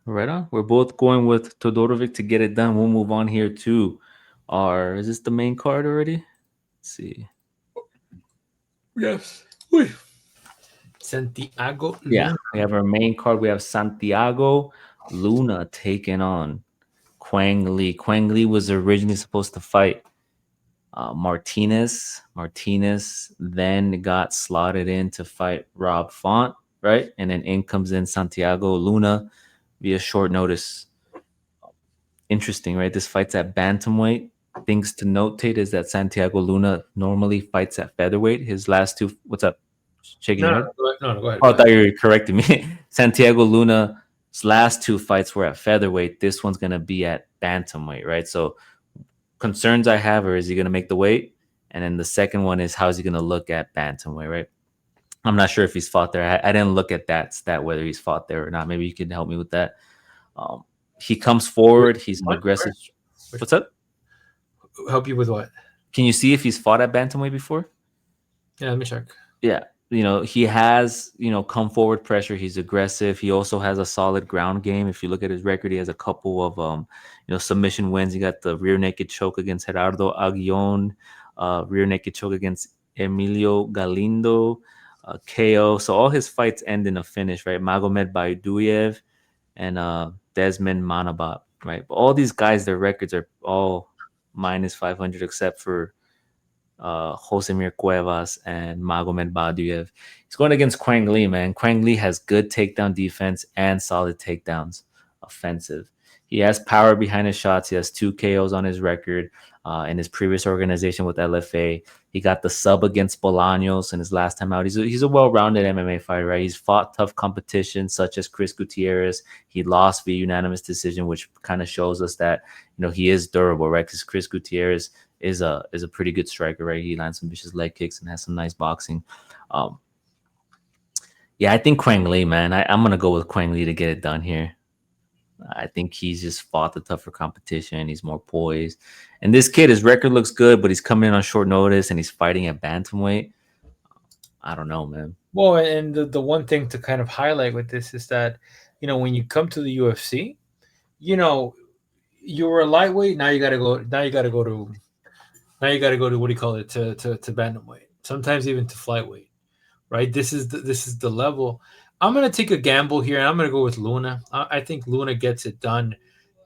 A: Right on. We're both going with Todorovic to get it done. We'll move on here to is this the main card already? See.
B: Yes. Santiago Luna.
A: Yeah, we have our main card. We have Santiago Luna taking on Quang Lee. Quang Lee was originally supposed to fight Martinez then got slotted in to fight Rob Font, right? And then in comes in Santiago Luna via short notice. Interesting, right? This fight's at bantamweight. Things to notate is that Santiago Luna normally fights at featherweight. His last two, what's up? Shaking
B: No,
A: your
B: no,
A: head?
B: no, go ahead. No, no, go ahead.
A: Oh,
B: Go
A: I thought
B: ahead.
A: you were correcting me. Santiago Luna's last two fights were at featherweight. This one's gonna be at bantamweight, right? So concerns I have are, is he gonna make the weight? And then the second one is, how's he gonna look at bantamweight, right? I'm not sure if he's fought there. I didn't look at that stat whether he's fought there or not. Maybe you can help me with that. Um, he comes
B: Which
A: forward. He's an
B: one?
A: aggressive.
B: Where? Which
A: What's up?
B: help you with what?
A: Can you see if he's fought at bantamweight before?
B: Yeah, let me check.
A: Yeah, he has come forward pressure. He's aggressive. He also has a solid ground game. If you look at his record, he has a couple of submission wins. He got the rear naked choke against Gerardo Aguillon, rear naked choke against Emilio Galindo, KO. So all his fights end in a finish, right? Magomed Bayduyev and Desmond Manabat, right? But all these guys, their records are all minus 500 except for Josemir Cuevas and Magomed Badouyev. He's going against Quang Lee, man. Quang Lee has good takedown defense and solid takedowns, offensive. He has power behind his shots. He has 2 KOs on his record. In his previous organization with LFA, he got the sub against Bolaños in his last time out. He's a well-rounded MMA fighter, right? He's fought tough competition such as Chris Gutierrez. He lost via unanimous decision, which kind of shows us that he is durable, right? Because Chris Gutierrez is a pretty good striker, right? He lands some vicious leg kicks and has some nice boxing. Um, yeah, I think Quang Lee, man. I'm gonna go with Quang Lee to get it done here. I think he's just fought the tougher competition. He's more poised, and this kid, his record looks good, but he's coming in on short notice and he's fighting at bantamweight. I don't know, man.
B: Well, and the one thing to kind of highlight with this is that, when you come to the UFC, you know, you were a lightweight. Now you got to go. Now you got to go to. Now you got to go to, what do you call it, to bantamweight. Sometimes even to flyweight. Right. This is the level. I'm gonna take a gamble here, and I'm gonna go with Luna. I think Luna gets it done.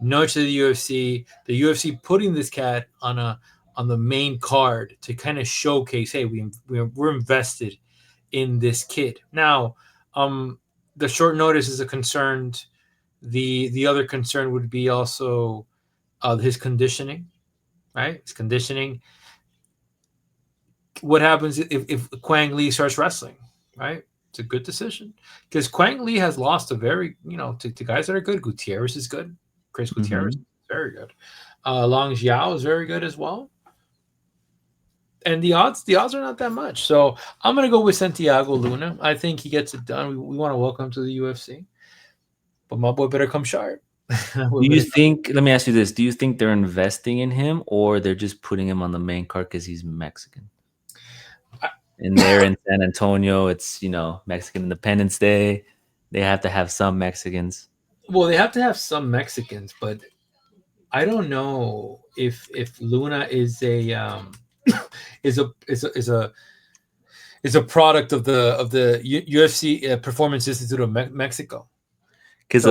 B: Noche to the UFC. The UFC putting this cat on the main card to kind of showcase, hey, we're invested in this kid. Now, the short notice is a concern. The other concern would be also his conditioning, right? His conditioning. What happens if Quang Lee starts wrestling, right? It's a good decision because Quang Lee has lost a very, to guys that are good. Gutierrez is good. Chris Gutierrez
A: Mm-hmm.
B: is very good. Long Xiao is very good as well. And the odds are not that much. So I'm gonna go with Santiago Luna. I think he gets it done. We want to welcome to the UFC, but my boy better come sharp. My boy
A: Do you
B: better
A: think? Let me ask you this: do you think they're investing in him, or they're just putting him on the main card because he's Mexican? And there in San Antonio, it's Mexican Independence Day. They have to have some Mexicans.
B: well, they have to have some Mexicans, but I don't know if Luna is a is a product of the UFC Performance Institute of Mexico.
A: Because
B: So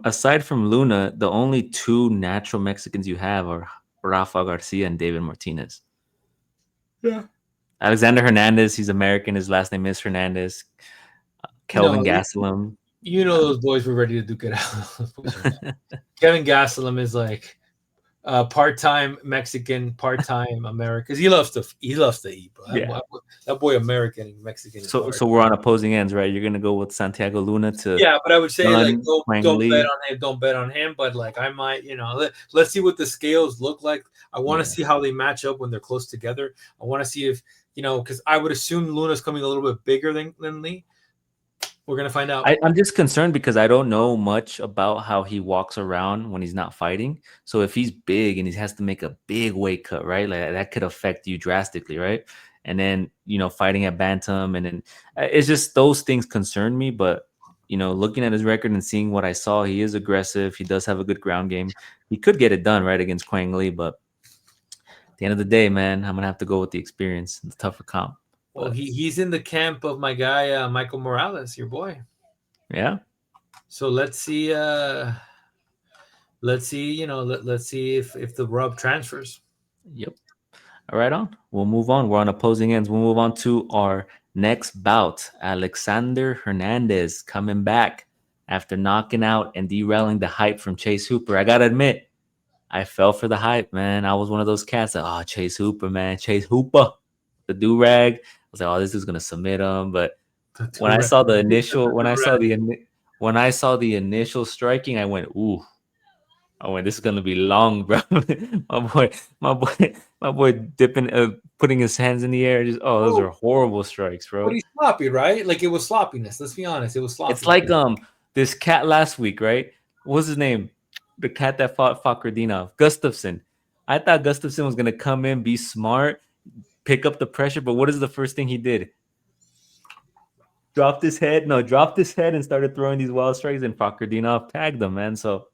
A: aside from Luna, the only two natural Mexicans you have are Rafa Garcia and David Martinez.
B: yeah,
A: Alexander Hernandez, he's American. His last name is Hernandez. Kelvin
B: no,
A: Gastelum.
B: those boys were ready to duke it out. Kevin Gastelum is like part-time Mexican, part-time American. Because he loves to eat, bro.
A: Yeah.
B: That boy American and Mexican is
A: So
B: hard.
A: so we're on opposing ends, right? You're gonna go with Santiago Luna to
B: Yeah, but I would say like
A: Dunn, Quang
B: don't bet
A: Lee.
B: on him. Don't bet on him. But like I might, let's see what the scales look like. I want to
A: Yeah.
B: see how they match up when they're close together. I want to see if because I would assume Luna's coming a little bit bigger than Lee. We're gonna find out.
A: I'm just concerned because I don't know much about how he walks around when he's not fighting. So if he's big and he has to make a big weight cut, right? Like that could affect you drastically, right? And then, fighting at bantam and then it's just those things concern me, but looking at his record and seeing what I saw, he is aggressive. He does have a good ground game. He could get it done right against Quang Lee, but at the end of the day, man, I'm gonna have to go with the experience, the tougher comp.
B: Well,
A: But
B: he's in the camp of my guy Michael Morales, your boy.
A: yeah,
B: So let's see. Let's see. Let's see if the rub transfers.
A: yep. Right on. We'll move on. We're on opposing ends. We'll move on to our next bout. Alexander Hernandez coming back after knocking out and derailing the hype from Chase Hooper. I gotta admit, I fell for the hype, man. I was one of those cats that, oh, Chase Hooper, man, Chase Hooper, the do rag. I was like, oh, this is gonna submit him. But
B: The
A: when I
B: Tourette.
A: saw the
B: The
A: initial,
B: Tourette.
A: when I saw the initial striking, I went, ooh, I went, this is gonna be long, bro. my boy, my boy, my boy dipping, putting his hands in the air. Just, oh, those
B: Oh,
A: are horrible strikes,
B: but
A: bro.
B: he's sloppy, right? Like it was sloppiness. Let's be honest, it was
A: It's
B: sloppiness.
A: like this cat last week, right? What's his name? The cat that fought Fakrdinov, Gustafson. I thought Gustafson was gonna come in, be smart, pick up the pressure, but what is the first thing he did? Dropped his head. No, dropped his head and started throwing these wild strikes, and Fakrdinov tagged him, man. So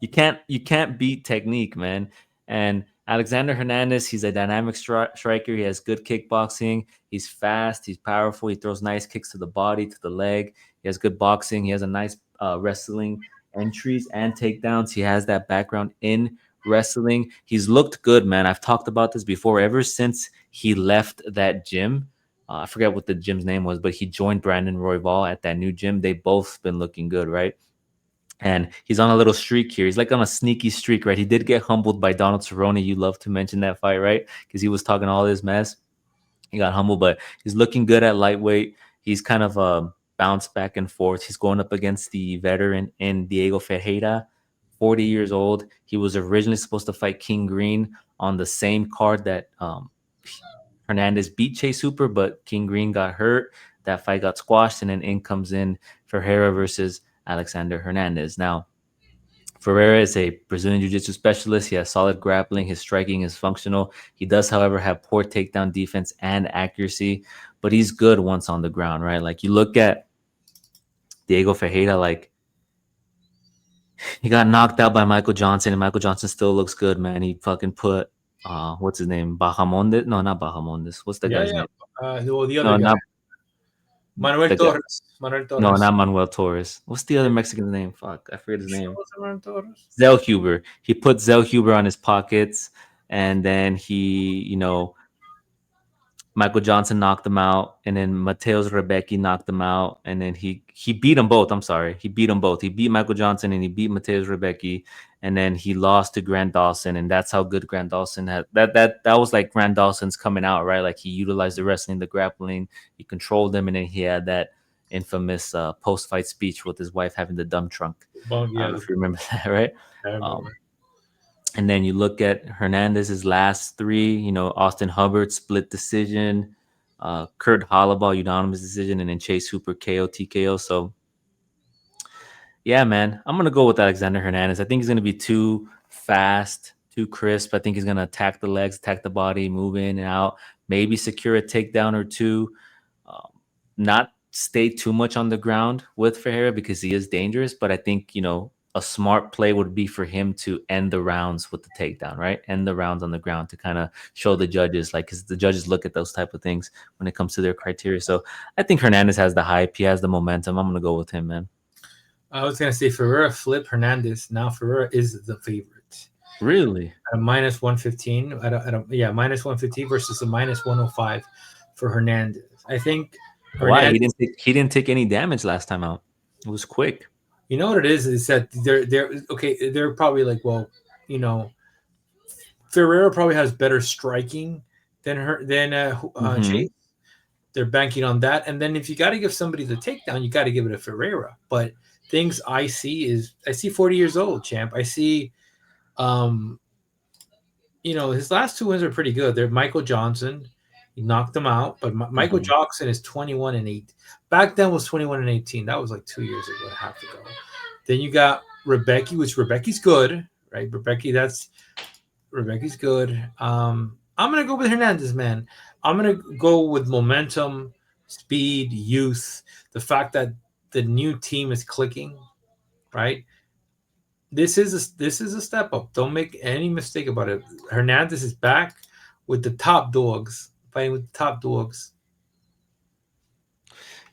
A: you can't beat technique, man. And Alexander Hernandez, he's a dynamic striker. He has good kickboxing. He's fast. He's powerful. He throws nice kicks to the body, to the leg. He has good boxing. He has a nice wrestling entries and takedowns. He has that background in wrestling. He's looked good, man. I've talked about this before. Ever since he left that gym, I forget what the gym's name was, but he joined Brandon Royval at that new gym. They both been looking good, right? And he's on a little streak here. He's like on a sneaky streak, right? He did get humbled by Donald Cerrone. You love to mention that fight, right? Because he was talking all this mess. He got humbled, but he's looking good at lightweight. He's kind of bounced back and forth. He's going up against the veteran in Diego Ferreira, 40 years old. He was originally supposed to fight King Green on the same card that Hernandez beat Chase Hooper, but King Green got hurt. That fight got squashed, and then in comes in Ferreira versus Alexander Hernandez. Now, Ferreira is a Brazilian Jiu-Jitsu specialist. He has solid grappling. His striking is functional. He does, however, have poor takedown defense and accuracy, but he's good once on the ground, right? Like you look at Diego Ferreira, like he got knocked out by Michael Johnson, and Michael Johnson still looks good, man. He fucking put what's his name? Bahamondes? No, not Bahamondes. What's the
B: Yeah,
A: guy's
B: yeah.
A: name?
B: Well, the other
A: No,
B: guy,
A: not
B: Manuel
A: the guy.
B: Torres. Manuel
A: No,
B: Torres.
A: not Manuel Torres. What's the other Mexican's name? Fuck, I forget his
B: Sure
A: name.
B: was Manuel Torres.
A: Zellhuber. He put Zellhuber on his pockets, and then Michael Johnson knocked him out, and then Mateus Rebecki knocked him out, and then he beat them both. I'm sorry, he beat them both. He beat Michael Johnson and he beat Mateus Rebecki, and then he lost to Grant Dawson, and that's how good Grant Dawson had. That was like Grant Dawson's coming out, right? Like he utilized the wrestling, the grappling, he controlled him, and then he had that infamous post-fight speech with his wife having the dump trunk.
B: Well,
A: I
B: yeah,
A: don't know if you remember that, right?
B: I
A: Um,
B: remember.
A: and then you look at Hernandez's last three, Austin Hubbard split decision, Kurt Holloway unanimous decision, and then Chase Hooper KO TKO. So yeah, man, I'm gonna go with Alexander Hernandez. I think he's gonna be too fast, too crisp. I think he's gonna attack the legs, attack the body, move in and out, maybe secure a takedown or two. Um, Not stay too much on the ground with Ferreira because he is dangerous. But I think a smart play would be for him to end the rounds with the takedown, right? End the rounds on the ground to kind of show the judges, like, because the judges look at those type of things when it comes to their criteria. So I think Hernandez has the hype, he has the momentum. I'm gonna go with him, man.
B: I was gonna say Ferreira flip Hernandez. Now Ferreira is the favorite
A: Really?
B: at a minus 115. Yeah, minus 115 versus a minus 105 for Hernandez. I think
A: Why? He
B: Hernandez.
A: didn't take he didn't take any damage last time out. It was quick.
B: You know what it is that they're okay. They're probably like, well, you know, Ferreira probably has better striking than
A: Hmm.
B: Chase. They're banking on that, and then if you got to give somebody the takedown, you got to give it to Ferreira. But things I see 40 years old, champ. I see, um, his last two wins are pretty good. They're Michael Johnson. He knocked them out, but Michael
A: Hmm.
B: Johnson is 21-8. Back then was 21-18. That was like 2 years ago, a half ago. Then you got Rebecca, which Rebecca's good, right? Rebecca's good. I'm gonna go with Hernandez, man. I'm gonna go with momentum, speed, youth, the fact that the new team is clicking, right? This is a step up. Don't make any mistake about it. Hernandez is back with the top dogs, fighting with the top dogs.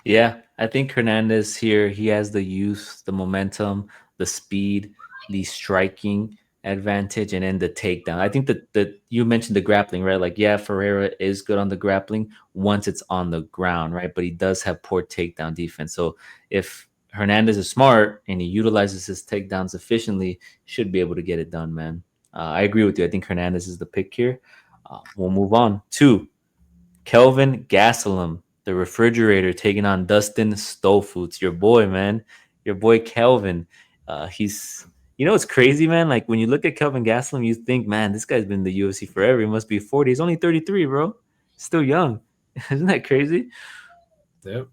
A: Yeah, I think Hernandez here, he has the youth, the momentum, the speed, the striking, advantage and then the takedown. I think that you mentioned the grappling, right? Like, yeah, Ferreira is good on the grappling once it's on the ground, right? But he does have poor takedown defense. So if Hernandez is smart and he utilizes his takedowns efficiently, should be able to get it done, man. I agree with you. I think Hernandez is the pick here. We'll move on to Kelvin Gastelum, the refrigerator, taking on Dustin Stoltzfus, your boy, man, your boy Kelvin. He's, it's crazy, man. Like when you look at Kelvin Gastelum, you think, man, this guy's been in the UFC forever. He must be 40. He's only 33, bro. Still young. Isn't that crazy?
B: Yep.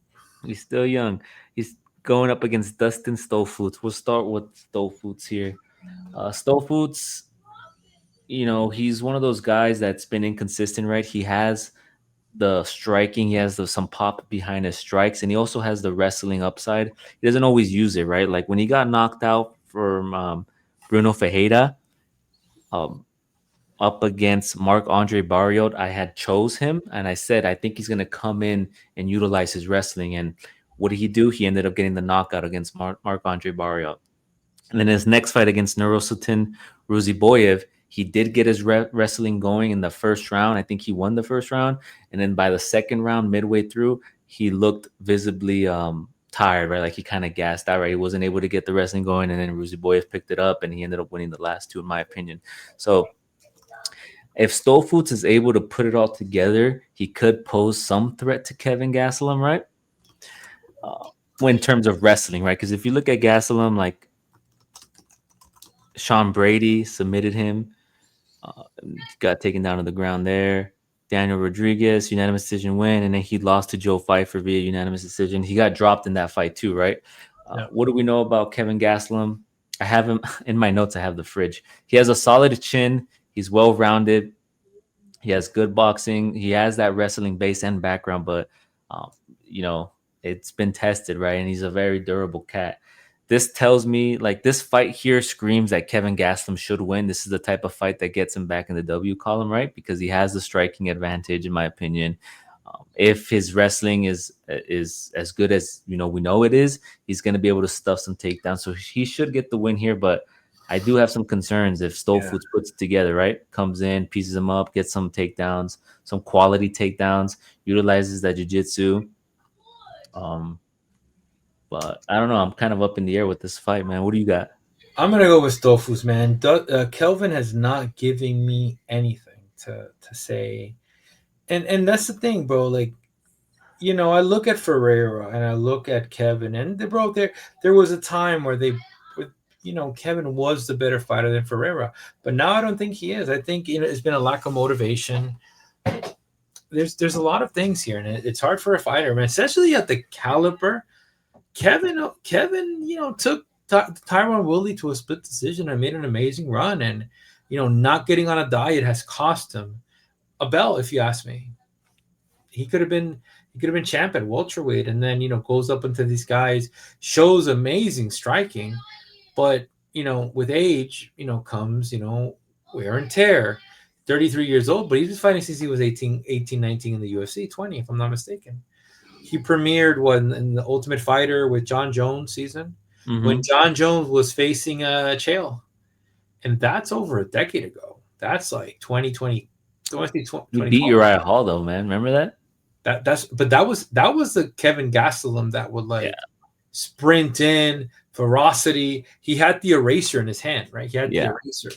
A: He's still young. He's going up against Dustin Stoltzfus. We'll start with Stoltzfus here. Stoltzfus, he's one of those guys that's been inconsistent, right? He has the striking, he has some pop behind his strikes, and he also has the wrestling upside. He doesn't always use it, right? Like when he got knocked out from Bruno Ferreira um, up against Marc Andre Barrios, I had chose him, and I said I think he's going to come in and utilize his wrestling. And what did he do? He ended up getting the knockout against Marc Andre Barrios. And then his next fight against Nurusultan Ruziboyev, he did get his wrestling going in the first round. I think he won the first round. And then by the second round, midway through, he looked visibly tired, right? Like he kind of gassed out, right? He wasn't able to get the wrestling going. And then Ruziboyev picked it up and he ended up winning the last two, in my opinion. So if Stoltzfus is able to put it all together, he could pose some threat to Kevin Gastelum, right? In terms of wrestling, right? Because if you look at Gastelum, like Sean Brady submitted him, got taken down to the ground there. Daniel Rodriguez, unanimous decision win, and then he lost to Joe Pfeiffer via unanimous decision. He got dropped in that fight too, right?
B: Yep.
A: What do we know about Kevin Gastelum? I have him in my notes. I have the fridge. He has a solid chin. He's well-rounded. He has good boxing. He has that wrestling base and background, but it's been tested, right? And he's a very durable cat. This tells me, like, this fight here screams that Kevin Gastelum should win. This is the type of fight that gets him back in the W column, right? Because he has the striking advantage, in my opinion. If his wrestling is as good as we know it is, he's going to be able to stuff some takedowns. So he should get the win here. But I do have some concerns if Stoltzfus puts it together, right? Comes in, pieces him up, gets some takedowns, some quality takedowns, utilizes that jiu-jitsu. But I don't know. I'm kind of up in the air with this fight, man. What do you got?
B: I'm gonna go with Stoltzfus, man. Kelvin has not given me anything to say, and that's the thing, bro. Like, I look at Ferreira and I look at Kevin, and bro, there was a time where Kevin was the better fighter than Ferreira, but now I don't think he is. I think it's been a lack of motivation. There's a lot of things here, and it's hard for a fighter, man. Essentially at the caliber. Kevin, took Tyron Woodley to a split decision and made an amazing run. And, not getting on a diet has cost him a belt, if you ask me. He could have been champ at welterweight, and then, goes up into these guys, shows amazing striking. But, with age, comes, wear and tear. 33 years old, but he's been fighting since he was 18, 19 in the UFC, 20, if I'm not mistaken. He premiered in the Ultimate Fighter with John Jones season when John Jones was facing Chael, and that's over a decade ago. That's like 2020.
A: You beat Uriah Hall though, man. Remember that?
B: That was the Kevin Gastelum that would sprint in, ferocity. He had the eraser in his hand, right? He had the eraser.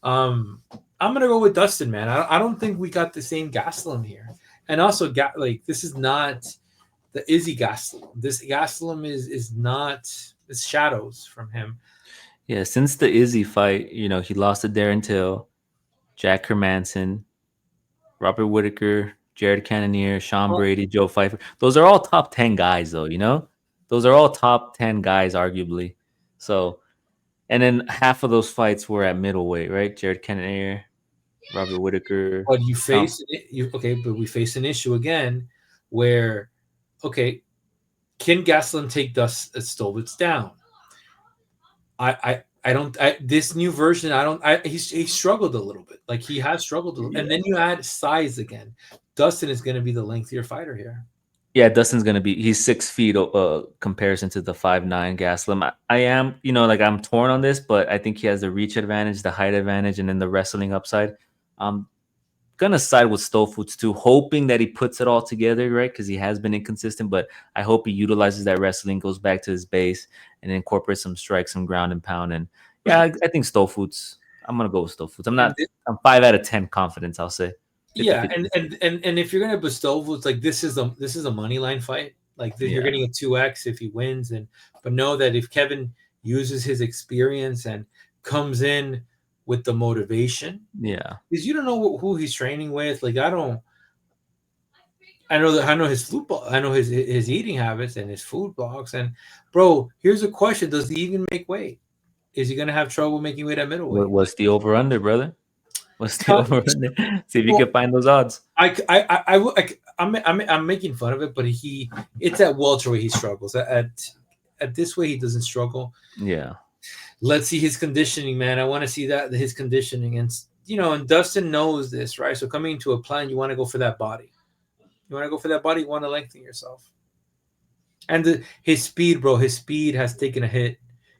B: I'm gonna go with Dustin, man. I don't think we got the same Gastelum here, and also this is not the Izzy Gastelum. This Gastelum is not. It's shadows from him.
A: Yeah, since the Izzy fight, he lost to Darren Till, Jack Hermanson, Robert Whitaker, Jared Cannonier, Sean Brady, Joe Pfeiffer. Those are all top 10 guys, though. Those are all top 10 guys, arguably. So, and then half of those fights were at middleweight, right? Jared Cannonier, Robert Whitaker.
B: But we face an issue again where. Okay, can Gastelum take Stoltzfus down? This new version, he struggled a little bit. Like he has struggled a little. And then you add size again. Dustin is going to be the lengthier fighter here.
A: Yeah, Dustin's gonna be. He's 6 feet. Comparison to the 5'9" Gastelum. I am, like I'm torn on this, but I think he has the reach advantage, the height advantage, and then the wrestling upside. I'm gonna side with Stoltzfus too, hoping that he puts it all together, right? Because he has been inconsistent, but I hope he utilizes that wrestling, goes back to his base, and incorporates some strikes, some ground and pound. And yeah, I think Stoltzfus. I'm gonna go with Stoltzfus.
B: And
A: I'm 5 out of 10 confidence. I'll say. 50,
B: yeah,
A: 50.
B: and if you're gonna bestow, it's like this is a money line fight. Like you're
A: Yeah,
B: getting a 2x if he wins, but know that if Kevin uses his experience and comes in with the motivation,
A: yeah.
B: because you don't know who he's training with. Like I know his I know his eating habits and his food blocks. And bro, here's a question: does he even make weight? Is he gonna have trouble making weight at middleweight?
A: What's the over under, brother? What's the
B: Uh,
A: over under? See if you
B: well,
A: can find those odds.
B: I'm making fun of it, but it's at welterweight he struggles. At this way he doesn't struggle.
A: Yeah.
B: Let's see his conditioning, man. I want to see that his conditioning, and and Dustin knows this, right? So coming to a plan, you want to go for that body. You want to go for that body. You want to lengthen yourself. And his speed, bro. His speed has taken a hit.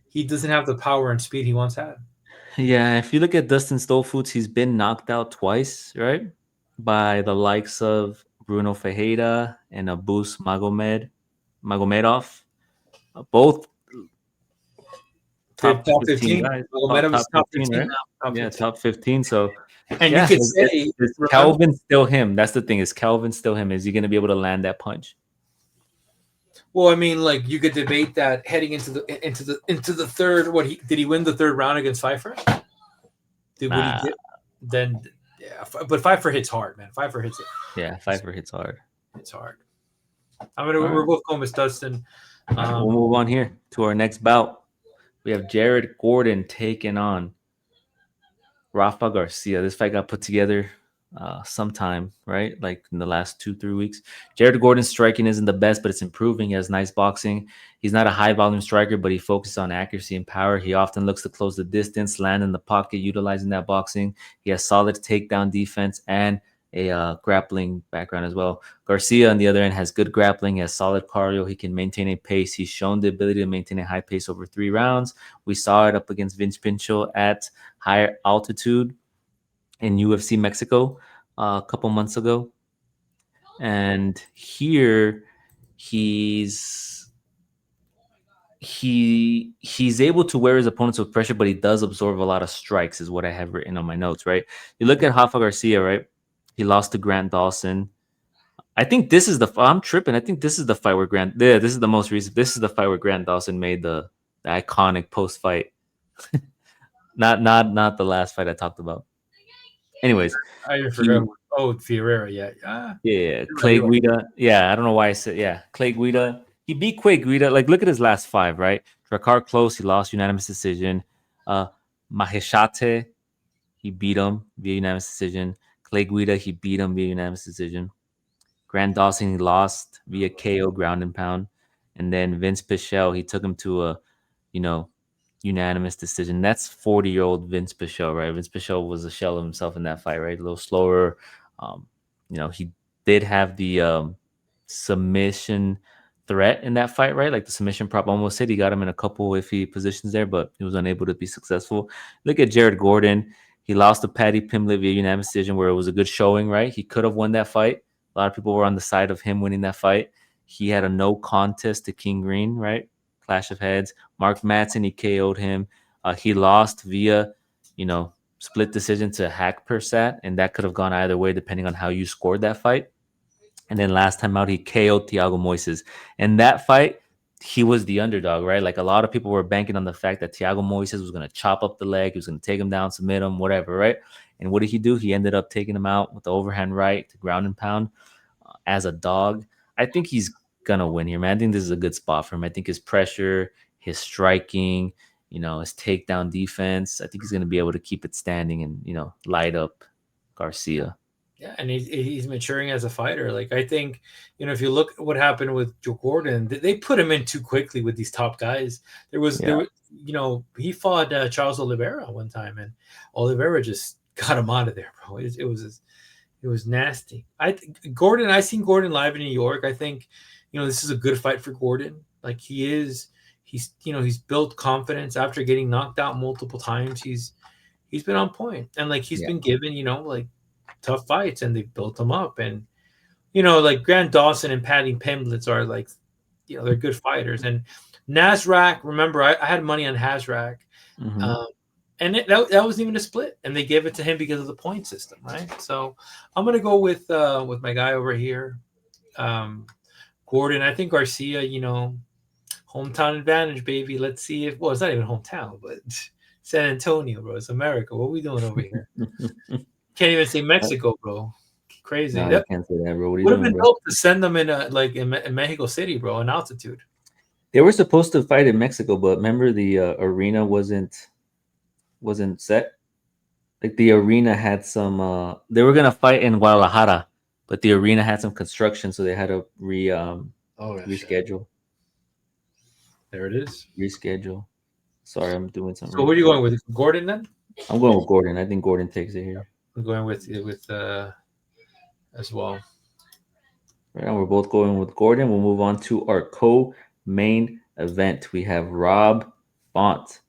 B: He doesn't have the power and speed he once had.
A: Yeah, if you look at Dustin Stoltzfus, he's been knocked out twice, right? By the likes of Bruno Ferreira and Abus Magomedov. Both top
B: Top
A: 15
B: 15.
A: guys.
B: Magomedov is
A: Top
B: top
A: 15,
B: 15
A: right?
B: now. Top
A: Yeah,
B: 15.
A: top 15. So
B: And you
A: yeah,
B: could say,
A: is
B: remember,
A: Calvin still him? That's the thing. Is Calvin still him? Is he going to be able to land that punch?
B: well, I mean, like you could debate that heading into the third. What he did he win the third round against Pfeiffer? Did what he
A: Nah.
B: did? Then yeah, but Pfeiffer hits hard, man. Pfeiffer hits it.
A: Yeah, Pfeiffer hits hard.
B: It's hard. I mean,
A: All
B: we're
A: right.
B: both going with Dustin.
A: All right, we'll move on here to our next bout. We have Jared Gordon taking on Rafa Garcia. This fight got put together sometime, right? Like in the last 2-3 weeks. Jared Gordon's striking isn't the best, but it's improving. He has nice boxing. He's not a high volume striker, but he focuses on accuracy and power. He often looks to close the distance, land in the pocket, utilizing that boxing. He has solid takedown defense and a grappling background as well. Garcia, on the other end, has good grappling, has solid cardio. He can maintain a pace. He's shown the ability to maintain a high pace over 3 rounds. We saw it up against Vince Pinchot at higher altitude in UFC Mexico a couple months ago. And here he's able to wear his opponents with pressure, but he does absorb a lot of strikes, is what I have written on my notes, right? You look at Rafa Garcia, right? He lost to Grant Dawson. I think this is I'm tripping. I think this is the fight where this is the most recent. This is the fight where Grant Dawson made the iconic post fight. Not the last fight I talked about. Anyways,
B: I forgot.
A: he
B: Oh, Ferreira. Yeah.
A: yeah,
B: You're right.
A: Clay
B: You're right.
A: Guida. Yeah, I don't know why I said Clay Guida. He beat Clay Guida. Like, look at his last five, right? Drakkar Close, he lost unanimous decision. Uh, Maheshate, he beat him via unanimous decision. Clay Guida, he beat him via unanimous decision. Grant Dawson, he lost via KO ground and pound. And then Vince Pichel, he took him to a, you know, unanimous decision. That's 40-year-old Vince Pichel, right? Vince Pichel was a shell of himself in that fight, right? A little slower. Um, he did have the submission threat in that fight, right? Like the submission prop almost hit. He got him in a couple iffy positions there, but he was unable to be successful. Look at Jared Gordon. He lost to Paddy Pimblett via unanimous decision, where it was a good showing, right? He could have won that fight. A lot of people were on the side of him winning that fight. He had a no contest to King Green, right? Clash of heads. Mark Madsen, he KO'd him. He lost via, split decision to Hack Persat, and that could have gone either way depending on how you scored that fight. And then last time out, he KO'd Thiago Moises. And that fight, he was the underdog, right? Like a lot of people were banking on the fact that Thiago Moises was going to chop up the leg, he was going to take him down, submit him, whatever, right? And what did he do? He ended up taking him out with the overhand right to ground and pound as a dog. I think he's going to win here, man. I think this is a good spot for him. I think his pressure, his striking, his takedown defense, I think he's going to be able to keep it standing and, light up Garcia.
B: Yeah, and he's maturing as a fighter. Like I think, if you look at what happened with Joe Gordon, they put him in too quickly with these top guys. There was, he fought Charles Oliveira one time, and Oliveira just got him out of there, bro. It It was nasty. Gordon. I seen Gordon live in New York. I think, this is a good fight for Gordon. Like he's built confidence after getting knocked out multiple times. He's been on point, and like he's
A: Yeah.
B: been given like tough fights, and they've built him up. And like Grant Dawson and Patty Pimblett are like, they're good fighters. And Nasrak, remember, I had money on Hasrak.
A: Mhm.
B: And that wasn't even a split, and they gave it to him because of the point system, right? So I'm gonna go with my guy over here, Gordon. I think Garcia, hometown advantage, baby. Let's see if it's not even hometown, but San Antonio, bro. It's America. What are we doing over here? Can't even say Mexico, bro. Crazy.
A: No, you
B: That
A: can't say that, bro. What are you
B: would have
A: doing,
B: been
A: bro?
B: dope to send them in Mexico City, bro, in altitude.
A: They were supposed to fight in Mexico, but remember the arena wasn't set. Like the arena had some. They were gonna fight in Guadalajara, but the arena had some construction, so they had to
B: Oh yeah, shit.
A: reschedule.
B: There it is.
A: Reschedule. Sorry, I'm doing something
B: So
A: real
B: who are you
A: quick.
B: going with? Gordon then?
A: I'm going with Gordon. I think Gordon takes it here.
B: I'm going with as well.
A: Right now, we're both going with Gordon. We'll move on to our co-main event. We have Rob Font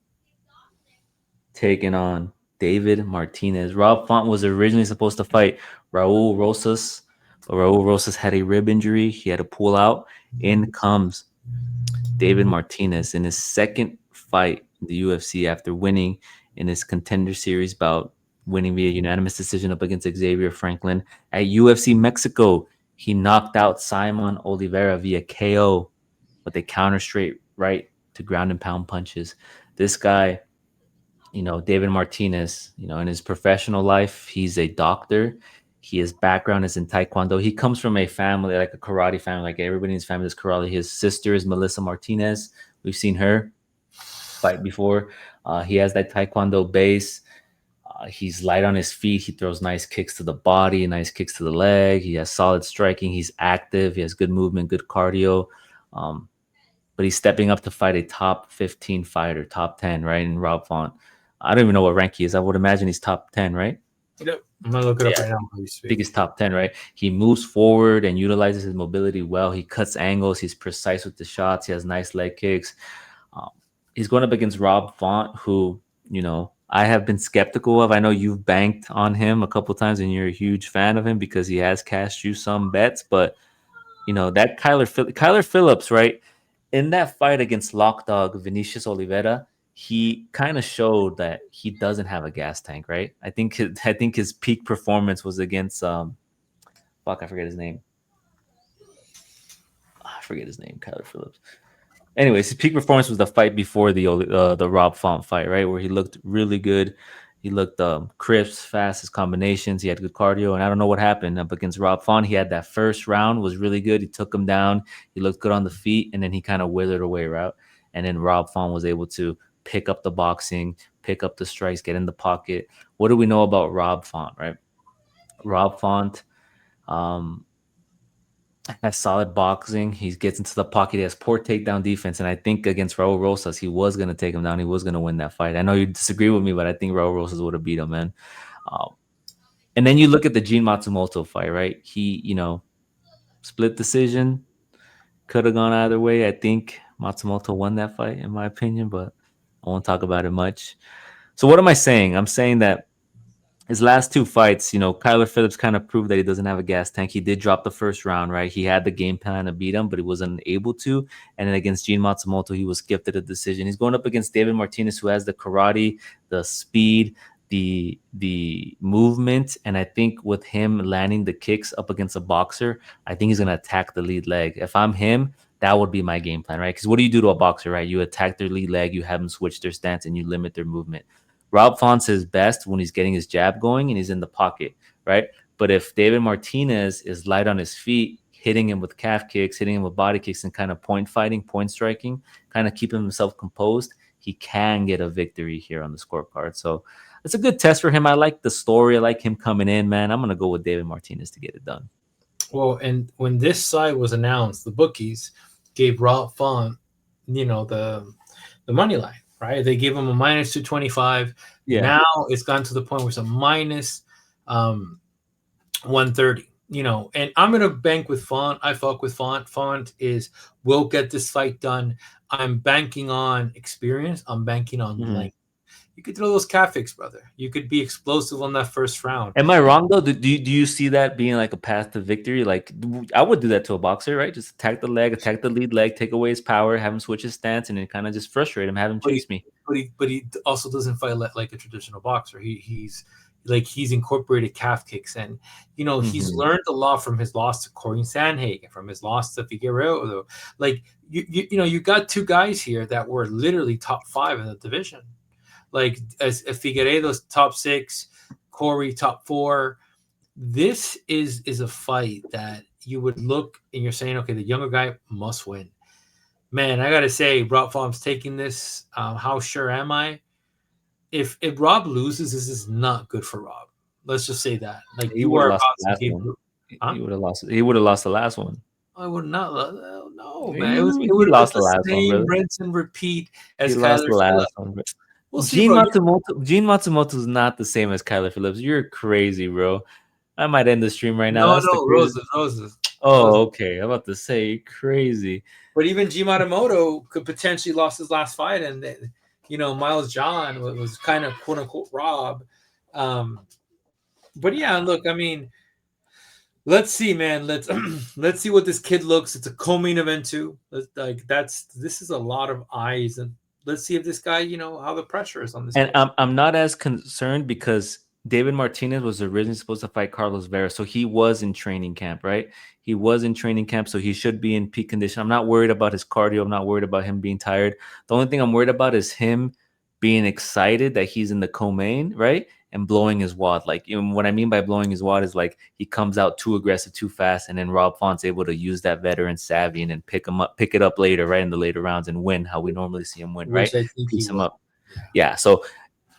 A: taking on David Martinez. Rob Font was originally supposed to fight Raul Rosas, but Raul Rosas had a rib injury. He had to pull out. In comes David Martinez in his second fight in the UFC after winning in his Contender Series bout, winning via unanimous decision up against Xavier Franklin. At UFC Mexico, he knocked out Simon Oliveira via KO with a counter straight right to ground and pound punches. This guy, David Martinez, in his professional life, he's a doctor. His background is in Taekwondo. He comes from a family, like a karate family, like everybody in his family is karate. His sister is Melissa Martinez. We've seen her fight before. He has that Taekwondo base. He's light on his feet. He throws nice kicks to the body, nice kicks to the leg. He has solid striking. He's active. He has good movement, good cardio. Um, but he's stepping up to fight a top 15 fighter, top 10, right? In Rob Font. I don't even know what rank he is. I would imagine he's top 10, right?
B: Yep. I'm gonna look it up right now.
A: I think he's top 10, right? He moves forward and utilizes his mobility well. He cuts angles. He's precise with the shots. He has nice leg kicks. Um, he's going up against Rob Font, who, I have been skeptical of. I know you've banked on him a couple times and you're a huge fan of him because he has cashed you some bets. But, that Kyler Phillips, right? In that fight against Lockdog Vinicius Oliveira, he kind of showed that he doesn't have a gas tank, right? I think his peak performance was against I forget his name. I forget his name, Kyler Phillips. Anyways, his peak performance was the fight before the Rob Font fight, right, where he looked really good. He looked crisp, fast, his combinations. He had good cardio, and I don't know what happened up against Rob Font. He had that first round was really good. He took him down. He looked good on the feet, and then he kind of withered away, right? And then Rob Font was able to pick up the boxing, pick up the strikes, get in the pocket. What do we know about Rob Font, right? Rob Font um, has solid boxing. He gets into the pocket. He has poor takedown defense. And I think against Raul Rosas, he was going to take him down. He was going to win that fight. I know you disagree with me, but I think Raul Rosas would have beat him, man. And then you look at the Gene Matsumoto fight, right? He, split decision. Could have gone either way. I think Matsumoto won that fight, in my opinion, but I won't talk about it much. So what am I saying? I'm saying that his last two fights, Kyler Phillips kind of proved that he doesn't have a gas tank. He did drop the first round, right? He had the game plan to beat him, but he wasn't able to. And then against Gene Matsumoto, he was gifted a decision. He's going up against David Martinez, who has the karate, the speed, the movement. And I think with him landing the kicks up against a boxer, I think he's going to attack the lead leg. If I'm him, that would be my game plan, right? Because what do you do to a boxer, right? You attack their lead leg, you have them switch their stance, and you limit their movement. Rob Font's is best when he's getting his jab going and he's in the pocket, right? But if David Martinez is light on his feet, hitting him with calf kicks, hitting him with body kicks, and kind of point fighting, point striking, kind of keeping himself composed, he can get a victory here on the scorecard. So it's a good test for him. I like the story. I like him coming in, man. I'm going to go with David Martinez to get it done.
B: Well, and when this side was announced, the bookies gave Rob Font, the money line. Right, they gave him a minus 225.
A: Yeah.
B: Now it's gotten to the point where it's a minus 130. And I'm gonna bank with Font. I fuck with Font. Font is will get this fight done. I'm banking on experience. I'm banking on
A: Mhm.
B: length. You could throw those calf kicks, brother. You could be explosive on that first round.
A: Am I wrong though? Do you see that being like a path to victory? Like I would do that to a boxer, right? Just attack the leg, attack the lead leg, take away his power, have him switch his stance, and then kind of just frustrate him, have him
B: But he,
A: chase me.
B: but he also doesn't fight like a traditional boxer. He's incorporated calf kicks, and he's
A: Hmm.
B: learned a lot from his loss to Corin Sandhagen, from his loss to Figueroa. Like you got two guys here that were literally top five in the division. Like as Figueiredo's top six, Corey top four. This is a fight that you would look and you're saying, okay, the younger guy must win. Man, I gotta say, Rob Fom's taking this. How sure am I? If Rob loses, this is not good for Rob. Let's just say that. Like
A: He
B: you
A: would
B: are
A: have lost
B: about
A: the
B: to
A: last
B: give,
A: one.
B: huh?
A: He would have lost. He would have lost the last one.
B: I would not. No, man. It
A: He
B: would have been
A: lost the
B: the
A: last one,
B: same
A: brother.
B: rinse and repeat
A: He
B: as
A: lost
B: Kyler
A: the last
B: Phillips.
A: one, bro.
B: We'll see, bro.
A: Gene Matsumoto is not the same as Kyler Phillips. You're crazy, bro. I might end the stream right now.
B: No,
A: That's the
B: no,
A: crazy.
B: roses.
A: Oh, okay. I'm about to say you're crazy.
B: But even G Matsumoto could potentially lost his last fight, and Miles John was kind of quote unquote Rob. Um, but yeah, look, I mean, let's see, man. Let's let's see what this kid looks. It's a co-main event too. This is a lot of eyes, and let's see if this guy, how the pressure is on this
A: And
B: kid.
A: I'm not as concerned because David Martinez was originally supposed to fight Carlos Vera, so he was in training camp, right? He was in training camp, so he should be in peak condition. I'm not worried about his cardio. I'm not worried about him being tired. The only thing I'm worried about is him being excited that he's in the co-main, right? And blowing his wad. Like, what I mean by blowing his wad is like he comes out too aggressive, too fast, and then Rob Font's able to use that veteran savvy and then pick it up later, right in the later rounds and win how we normally see him win, right?
B: Which I think he
A: Piece him
B: will.
A: up. Yeah. So,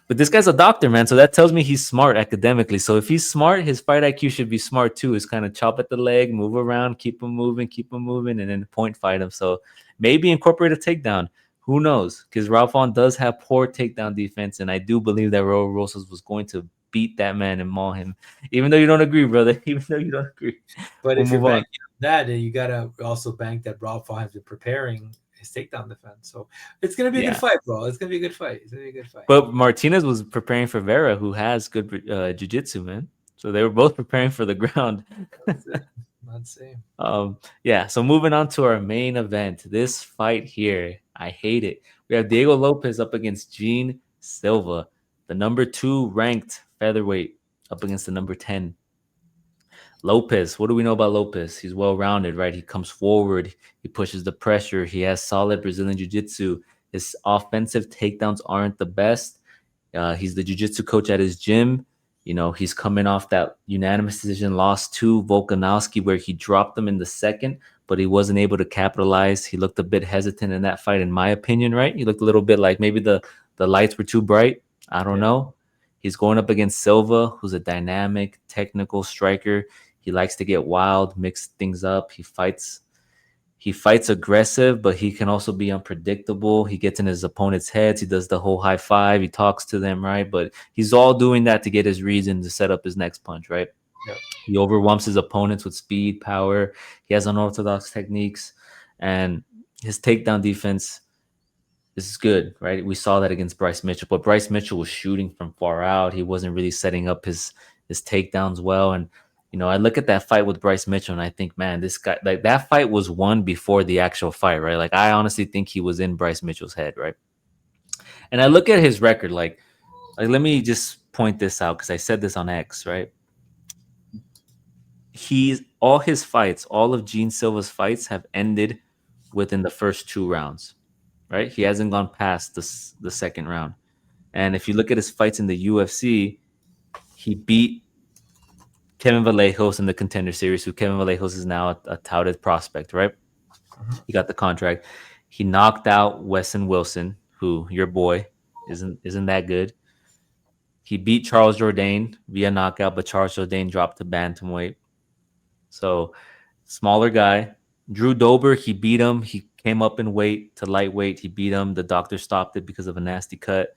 A: but this guy's a doctor, man. So that tells me he's smart academically. So if he's smart, his fight IQ should be smart too. Is kind of chop at the leg, move around, keep him moving, and then point fight him. So maybe incorporate a takedown. Who knows? Because Ralphon does have poor takedown defense, and I do believe that Raul Rosas was going to beat that man and maul him. Even though you don't agree, brother. Even though you don't agree.
B: But
A: We'll
B: if you're
A: move on.
B: banking on that, then you gotta also bank that Rob Font has been preparing his takedown defense. So it's gonna be a good
A: Yeah.
B: fight, bro. It's gonna be a good fight. It's gonna be a good fight.
A: But Martinez was preparing for Vera, who has good jiu-jitsu, man. So they were both preparing for the ground.
B: That's it. Not the same.
A: Yeah. So moving on to our main event, this fight here, I hate it. We have Diego Lopes up against Gene Silva, the number 2 ranked featherweight, up against the number 10. Lopes, what do we know about Lopes? He's well rounded, right? He comes forward, he pushes the pressure, he has solid Brazilian Jiu Jitsu. His offensive takedowns aren't the best. He's the jiu-jitsu coach at his gym. He's coming off that unanimous decision loss to Volkanovski where he dropped him in the second, but he wasn't able to capitalize. He looked a bit hesitant in that fight, in my opinion, right? He looked a little bit like maybe the lights were too bright. I don't know. He's going up against Silva, who's a dynamic, technical striker. He likes to get wild, mix things up. He fights aggressive, but he can also be unpredictable. He gets in his opponent's heads. He does the whole high five. He talks to them, right? But he's all doing that to get his reason to set up his next punch, right?
B: Yeah.
A: He overwhelms his opponents with speed, power. He has unorthodox techniques, and his takedown defense is good, right? We saw that against Bryce Mitchell, but Bryce Mitchell was shooting from far out. He wasn't really setting up his takedowns well, and I look at that fight with Bryce Mitchell and I think, man, this guy, like that fight was won before the actual fight, right? Like I honestly think he was in Bryce Mitchell's head, right? And I look at his record, let me just point this out because I said this on X, right? All his fights, all of Gene Silva's fights have ended within the first 2 rounds, right? He hasn't gone past the second round. And if you look at his fights in the UFC, he beat Kevin Vallejos in the Contender Series, who Kevin Vallejos is now a touted prospect, right? He got the contract. He knocked out Wesson Wilson, who your boy isn't that good. He beat Charles Jourdain via knockout, but Charles Jourdain dropped to bantamweight. So smaller guy. Drew Dober, he beat him. He came up in weight to lightweight. He beat him. The doctor stopped it because of a nasty cut.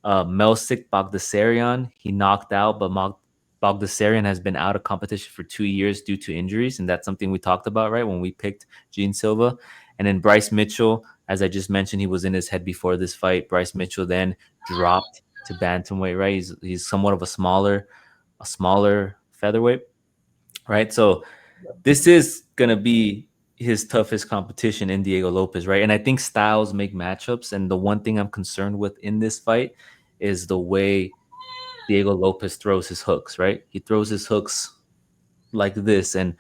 A: Melsik Bagdasaryan, he knocked out, but Bagdasarian has been out of competition for 2 years due to injuries, and that's something we talked about, right, when we picked Gene Silva. And then Bryce Mitchell, as I just mentioned, he was in his head before this fight. Bryce Mitchell then dropped to bantamweight, right? He's somewhat of a smaller featherweight, right? So this is gonna be his toughest competition in Diego Lopes, right? And I think styles make matchups. And the one thing I'm concerned with in this fight is the way Diego Lopes throws his hooks, right? He throws his hooks like this. And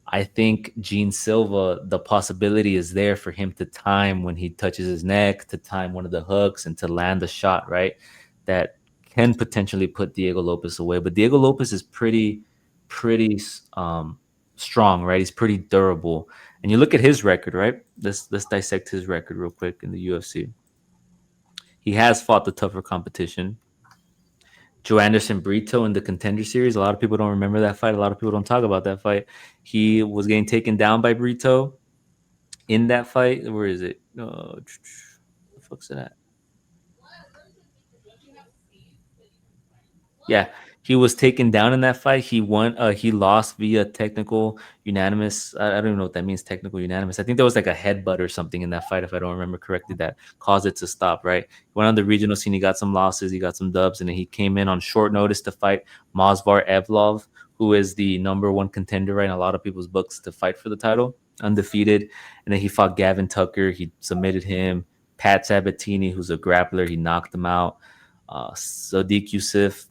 A: I think Gene Silva, the possibility is there for him to time when he touches his neck, to time one of the hooks and to land a shot, right? That can potentially put Diego Lopes away. But Diego Lopes is pretty strong, right? He's pretty durable. And you look at his record, right? Let's dissect his record real quick in the UFC. He has fought the tougher competition. Joe Anderson Brito in the Contender Series. A lot of people don't remember that fight. A lot of people don't talk about that fight. He was getting taken down by Brito in that fight. Where is it? The fuck's it at? Yeah, he was taken down in that fight. He won. He lost via technical unanimous. I don't even know what that means. Technical unanimous. I think there was like a headbutt or something in that fight, if I don't remember correctly, that caused it to stop. Right. He went on the regional scene. He got some losses. He got some dubs, and then he came in on short notice to fight Movsar Evlov, who is the number one contender right in a lot of people's books to fight for the title, undefeated. And then he fought Gavin Tucker. He submitted him. Pat Sabatini, who's a grappler, he knocked him out. Sadiq Yusuf,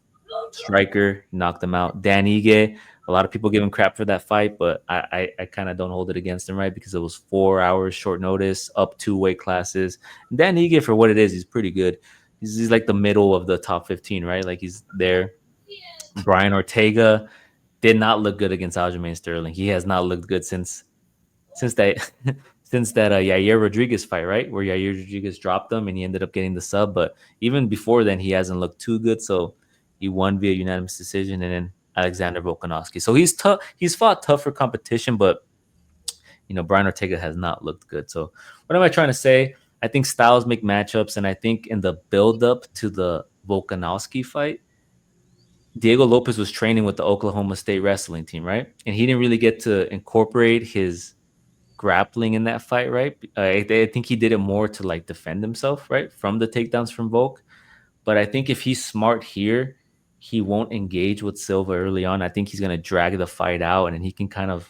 A: striker, knocked him out. Dan Ige, a lot of people give him crap for that fight, but I kind of don't hold it against him, right? Because it was 4 hours short notice, up 2 weight classes. And Dan Ige, for what it is, he's pretty good. He's like the middle of the top 15, right? Like he's there. Brian Ortega did not look good against Aljamain Sterling. He has not looked good since that since that Yair Rodriguez fight, right? Where Yair Rodriguez dropped him and he ended up getting the sub. But even before then, he hasn't looked too good. So he won via unanimous decision, and then Alexander Volkanovski. So he's tough. He's fought tougher competition, but Brian Ortega has not looked good. So what am I trying to say? I think styles make matchups, and I think in the build-up to the Volkanovski fight, Diego Lopes was training with the Oklahoma State wrestling team, right? And he didn't really get to incorporate his grappling in that fight, right? I think he did it more to like defend himself, right, from the takedowns from Volk. But I think if he's smart here, he won't engage with Silva early on. I think he's going to drag the fight out, and then he can kind of,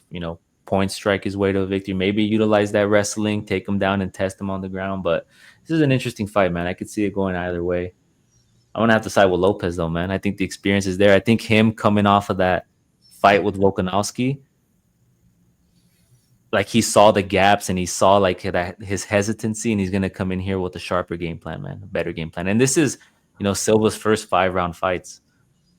A: point strike his way to a victory. Maybe utilize that wrestling, take him down and test him on the ground. But this is an interesting fight, man. I could see it going either way. I'm going to have to side with Lopes, though, man. I think the experience is there. I think him coming off of that fight with Volkanovski, like he saw the gaps and he saw like that his hesitancy, and he's going to come in here with a sharper game plan, man, a better game plan. And this is, Silva's first 5-round fights.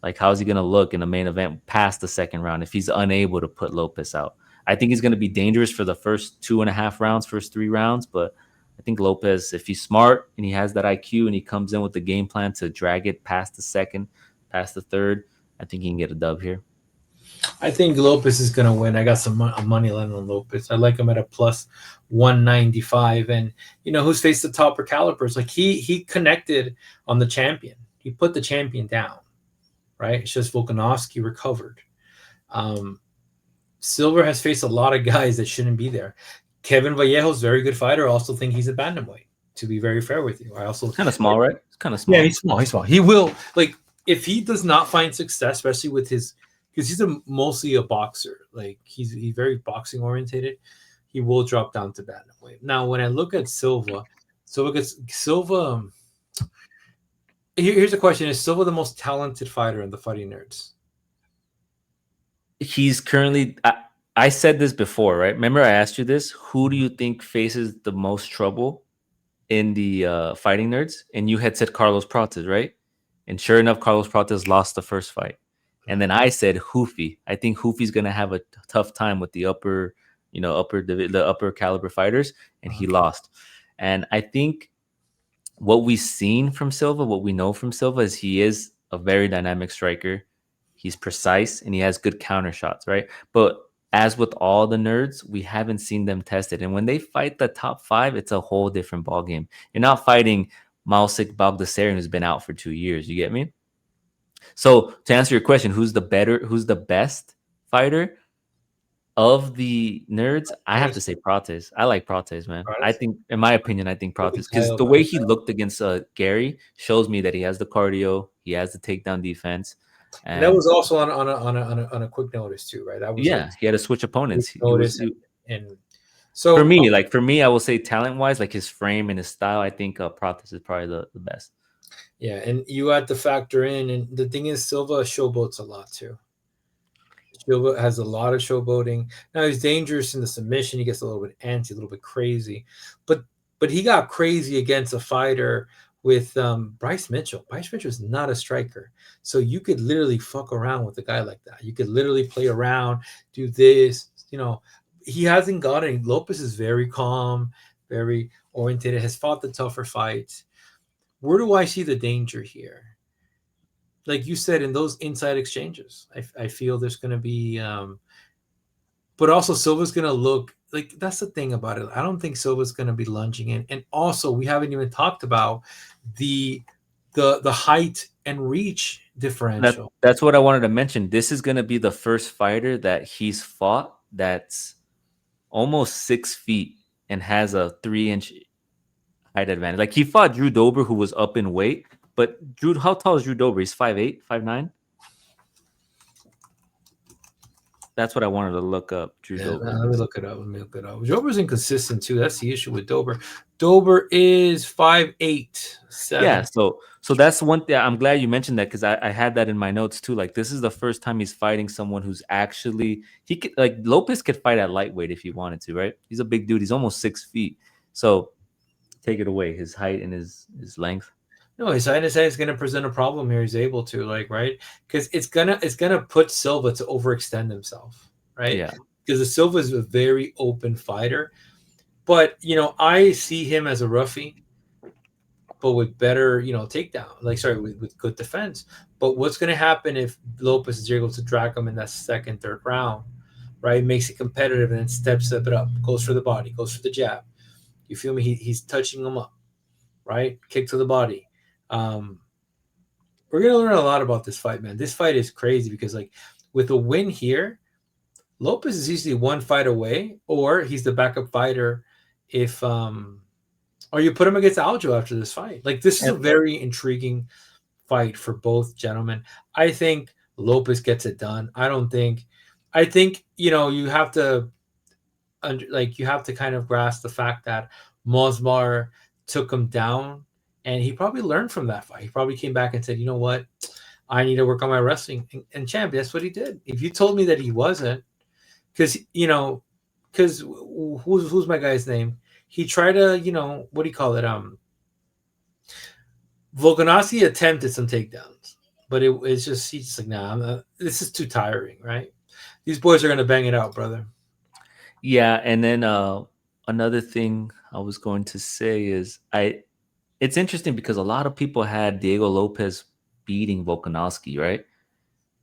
A: Like, how's he going to look in the main event past the second round if he's unable to put Lopes out? I think he's going to be dangerous for the first 2.5 rounds, first 3 rounds. But I think Lopes, if he's smart and he has that IQ and he comes in with the game plan to drag it past the second, past the third, I think he can get a dub here.
B: I think Lopes is going to win. I got some money line on Lopes. I like him at a plus 195. And, who's faced the topper calibers? Like he connected on the champion. He put the champion down, right? It's just Volkanovski recovered. Silva has faced a lot of guys that shouldn't be there. Kevin Vallejo's very good fighter. I also think he's a bantamweight, to be very fair with you. I also
A: kind of small, right? It's kind of small.
B: Yeah, he's small. He will, like, if he does not find success, especially with his, because he's mostly a boxer. Like he's very boxing orientated. He will drop down to bantamweight. Now, when I look at Silva. Here's a question: is Silva the most talented fighter in the Fighting Nerds?
A: He's currently. I said this before, right? Remember, I asked you this. Who do you think faces the most trouble in the Fighting Nerds? And you had said Carlos Prates, right? And sure enough, Carlos Prates lost the first fight. And then I said Hoofy. I think Hoofy's gonna have a tough time with the upper caliber fighters, and he lost. And I think what we've seen from Silva, what we know from Silva, is he is a very dynamic striker. He's precise and he has good counter shots, right? But as with all the nerds, we haven't seen them tested. And when they fight the top 5, it's a whole different ballgame. You're not fighting Mausik Bagdasarian, who's been out for 2 years. You get me? So to answer your question, who's the best fighter of the nerds? I have to
B: Nerds,
A: say Prates. I like Prates, man. I
B: products.
A: think, in my opinion, I think
B: Could be
A: Prates, because
B: title
A: the
B: fight.
A: way he looked against Gary shows me that he has the cardio, he has the takedown defense,
B: And that
A: and
B: was also on a quick notice too, right? That was like
A: yeah, he had to switch
B: quick
A: opponents.
B: notice, and
A: For
B: so
A: me, like for me, I will say talent wise, like his frame and his style, I think Prates is probably the best.
B: yeah, and you had to factor in, and the thing is, Silva showboats a lot too. Silva has a lot of showboating. Now he's dangerous in the submission. He gets a little bit antsy, a little bit crazy, but he got crazy against a fighter with Bryce Mitchell. Bryce Mitchell is not a striker, so you could literally fuck around with a guy like that. You could literally play around, do this. He hasn't got any. Lopes is very calm, very oriented. Has fought the tougher fights. Where do I see the danger here? Like you said, in those inside exchanges, I feel there's going to be, but also Silva's going to look like, that's the thing about it. I don't think Silva's going to be lunging in, and also we haven't even talked about the the height and reach differential.
A: That's what I wanted to mention. This is gonna be the first fighter that he's fought that's almost 6 feet and has a 3 inch height advantage. Like he fought Drew Dober, who was up in weight, but Drew, how tall is Drew Dober? He's 5'8", 5'9". That's what I wanted to look up. Drew
B: Yeah,
A: Dober.
B: let me look it up. Let me look it up. Dober's inconsistent too. That's the issue with Dober. Dober is 5'8",
A: Yeah,
B: 7.
A: so that's one thing. I'm glad you mentioned that because I had that in my notes too. Like this is the first time he's fighting someone who's actually he could like Lopes could fight at lightweight if he wanted to, right? He's a big dude. He's almost 6 feet. So take it away, his height and his length.
B: No, his height is going to present a problem here. He's able to, like, right, because it's gonna put Silva to overextend himself, right?
A: Yeah,
B: Because the Silva is a very open fighter, but I see him as a roughie, but with better takedown, like, sorry, with good defense. But what's going to happen if Lopes is able to drag him in that second, third round, right? Makes it competitive and then steps it up, goes for the body, goes for the jab. You feel me? He's touching him up, right? Kick to the body. Um, we're gonna learn a lot about this fight, man. This fight is crazy because, like, with a win here, Lopes is usually one fight away, or he's the backup fighter if or you put him against Aljo after this fight. Like, this is a
A: and
B: very intriguing fight for both gentlemen. I think Lopes gets it done. I think you have to you have to kind of grasp the fact that Mosmar took him down, and he probably learned from that fight. He probably came back and said, "You know what? I need to work on my wrestling." And champ, that's what he did. If you told me that he wasn't, because who's my guy's name? He tried to, what do you call it? Volkanovski attempted some takedowns, but it's just, he's just like, nah, this is too tiring, right? These boys are gonna bang it out, brother.
A: yeah, and then another thing I was going to say is it's interesting because a lot of people had Diego Lopes beating Volkanovski, right?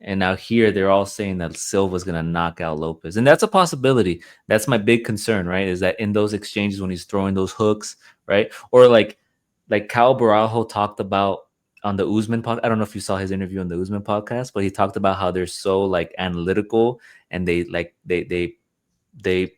A: And now here they're all saying that Silva's gonna knock out Lopes, and that's a possibility. That's my big concern, right? Is that in those exchanges when he's throwing those hooks, right? Or like Cal Barajo talked about on the Usman podcast. I don't know if you saw his interview on the Usman podcast, but he talked about how they're so like analytical and they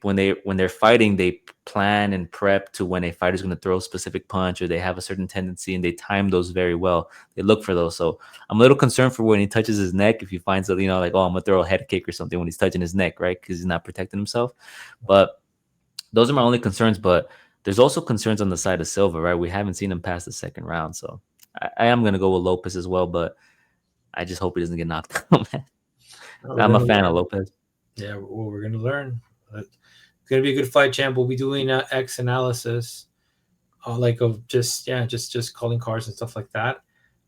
A: when they're fighting they plan and prep to when a fighter's going to throw a specific punch or they have a certain tendency and they time those very well. They look for those. So I'm a little concerned for when he touches his neck, if he finds that, like, oh, I'm gonna throw a head kick or something when he's touching his neck, right? Because he's not protecting himself. But those are my only concerns. But there's also concerns on the side of Silva, right? We haven't seen him past the second round. So I am gonna go with Lopes as well, but I just hope he doesn't get knocked out, man.
B: We're
A: I'm a
B: gonna
A: fan
B: learn.
A: of Lopes.
B: Yeah, well, we're gonna learn. It's gonna be a good fight, champ. We'll be doing X analysis, like, of just calling cards and stuff like that.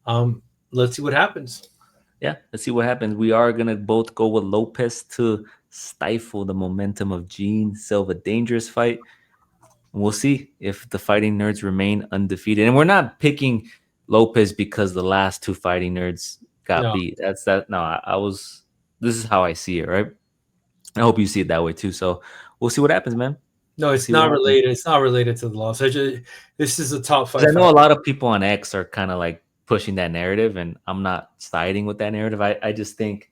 B: Um, let's see what happens.
A: Yeah, let's see what happens. We are gonna both go with Lopes to stifle the momentum of Gene Silva dangerous fight. We'll see if the fighting nerds remain undefeated. And we're not picking Lopes because the last two fighting nerds got
B: No,
A: beat. That's that. No, I was. This is how I see it, right? I hope you see it that way too. So we'll see what happens, man.
B: no,
A: We'll
B: it's
A: see what
B: not
A: happens.
B: related. It's not related to the loss. This is a top
A: Because
B: five
A: I know
B: fight.
A: a lot of people on X are kind of like pushing that narrative, and I'm not siding with that narrative. I just think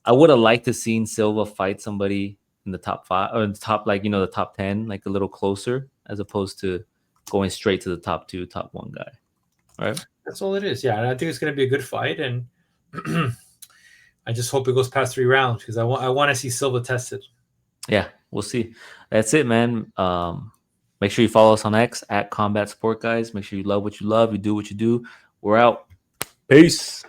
A: I would have liked to seen Silva fight somebody in the top 5 or in the top, like, the top 10, like a little closer, as opposed to going straight to the top 2, top 1 guy. Right?
B: That's all it is. Yeah, and I think it's going to be a good fight, and I just hope it goes past 3 rounds because I want to see Silva tested.
A: Yeah, we'll see. That's it, man. Make sure you follow us on X at Combat Sport Guys. Make sure you love what you love. You do what you do. We're out. Peace.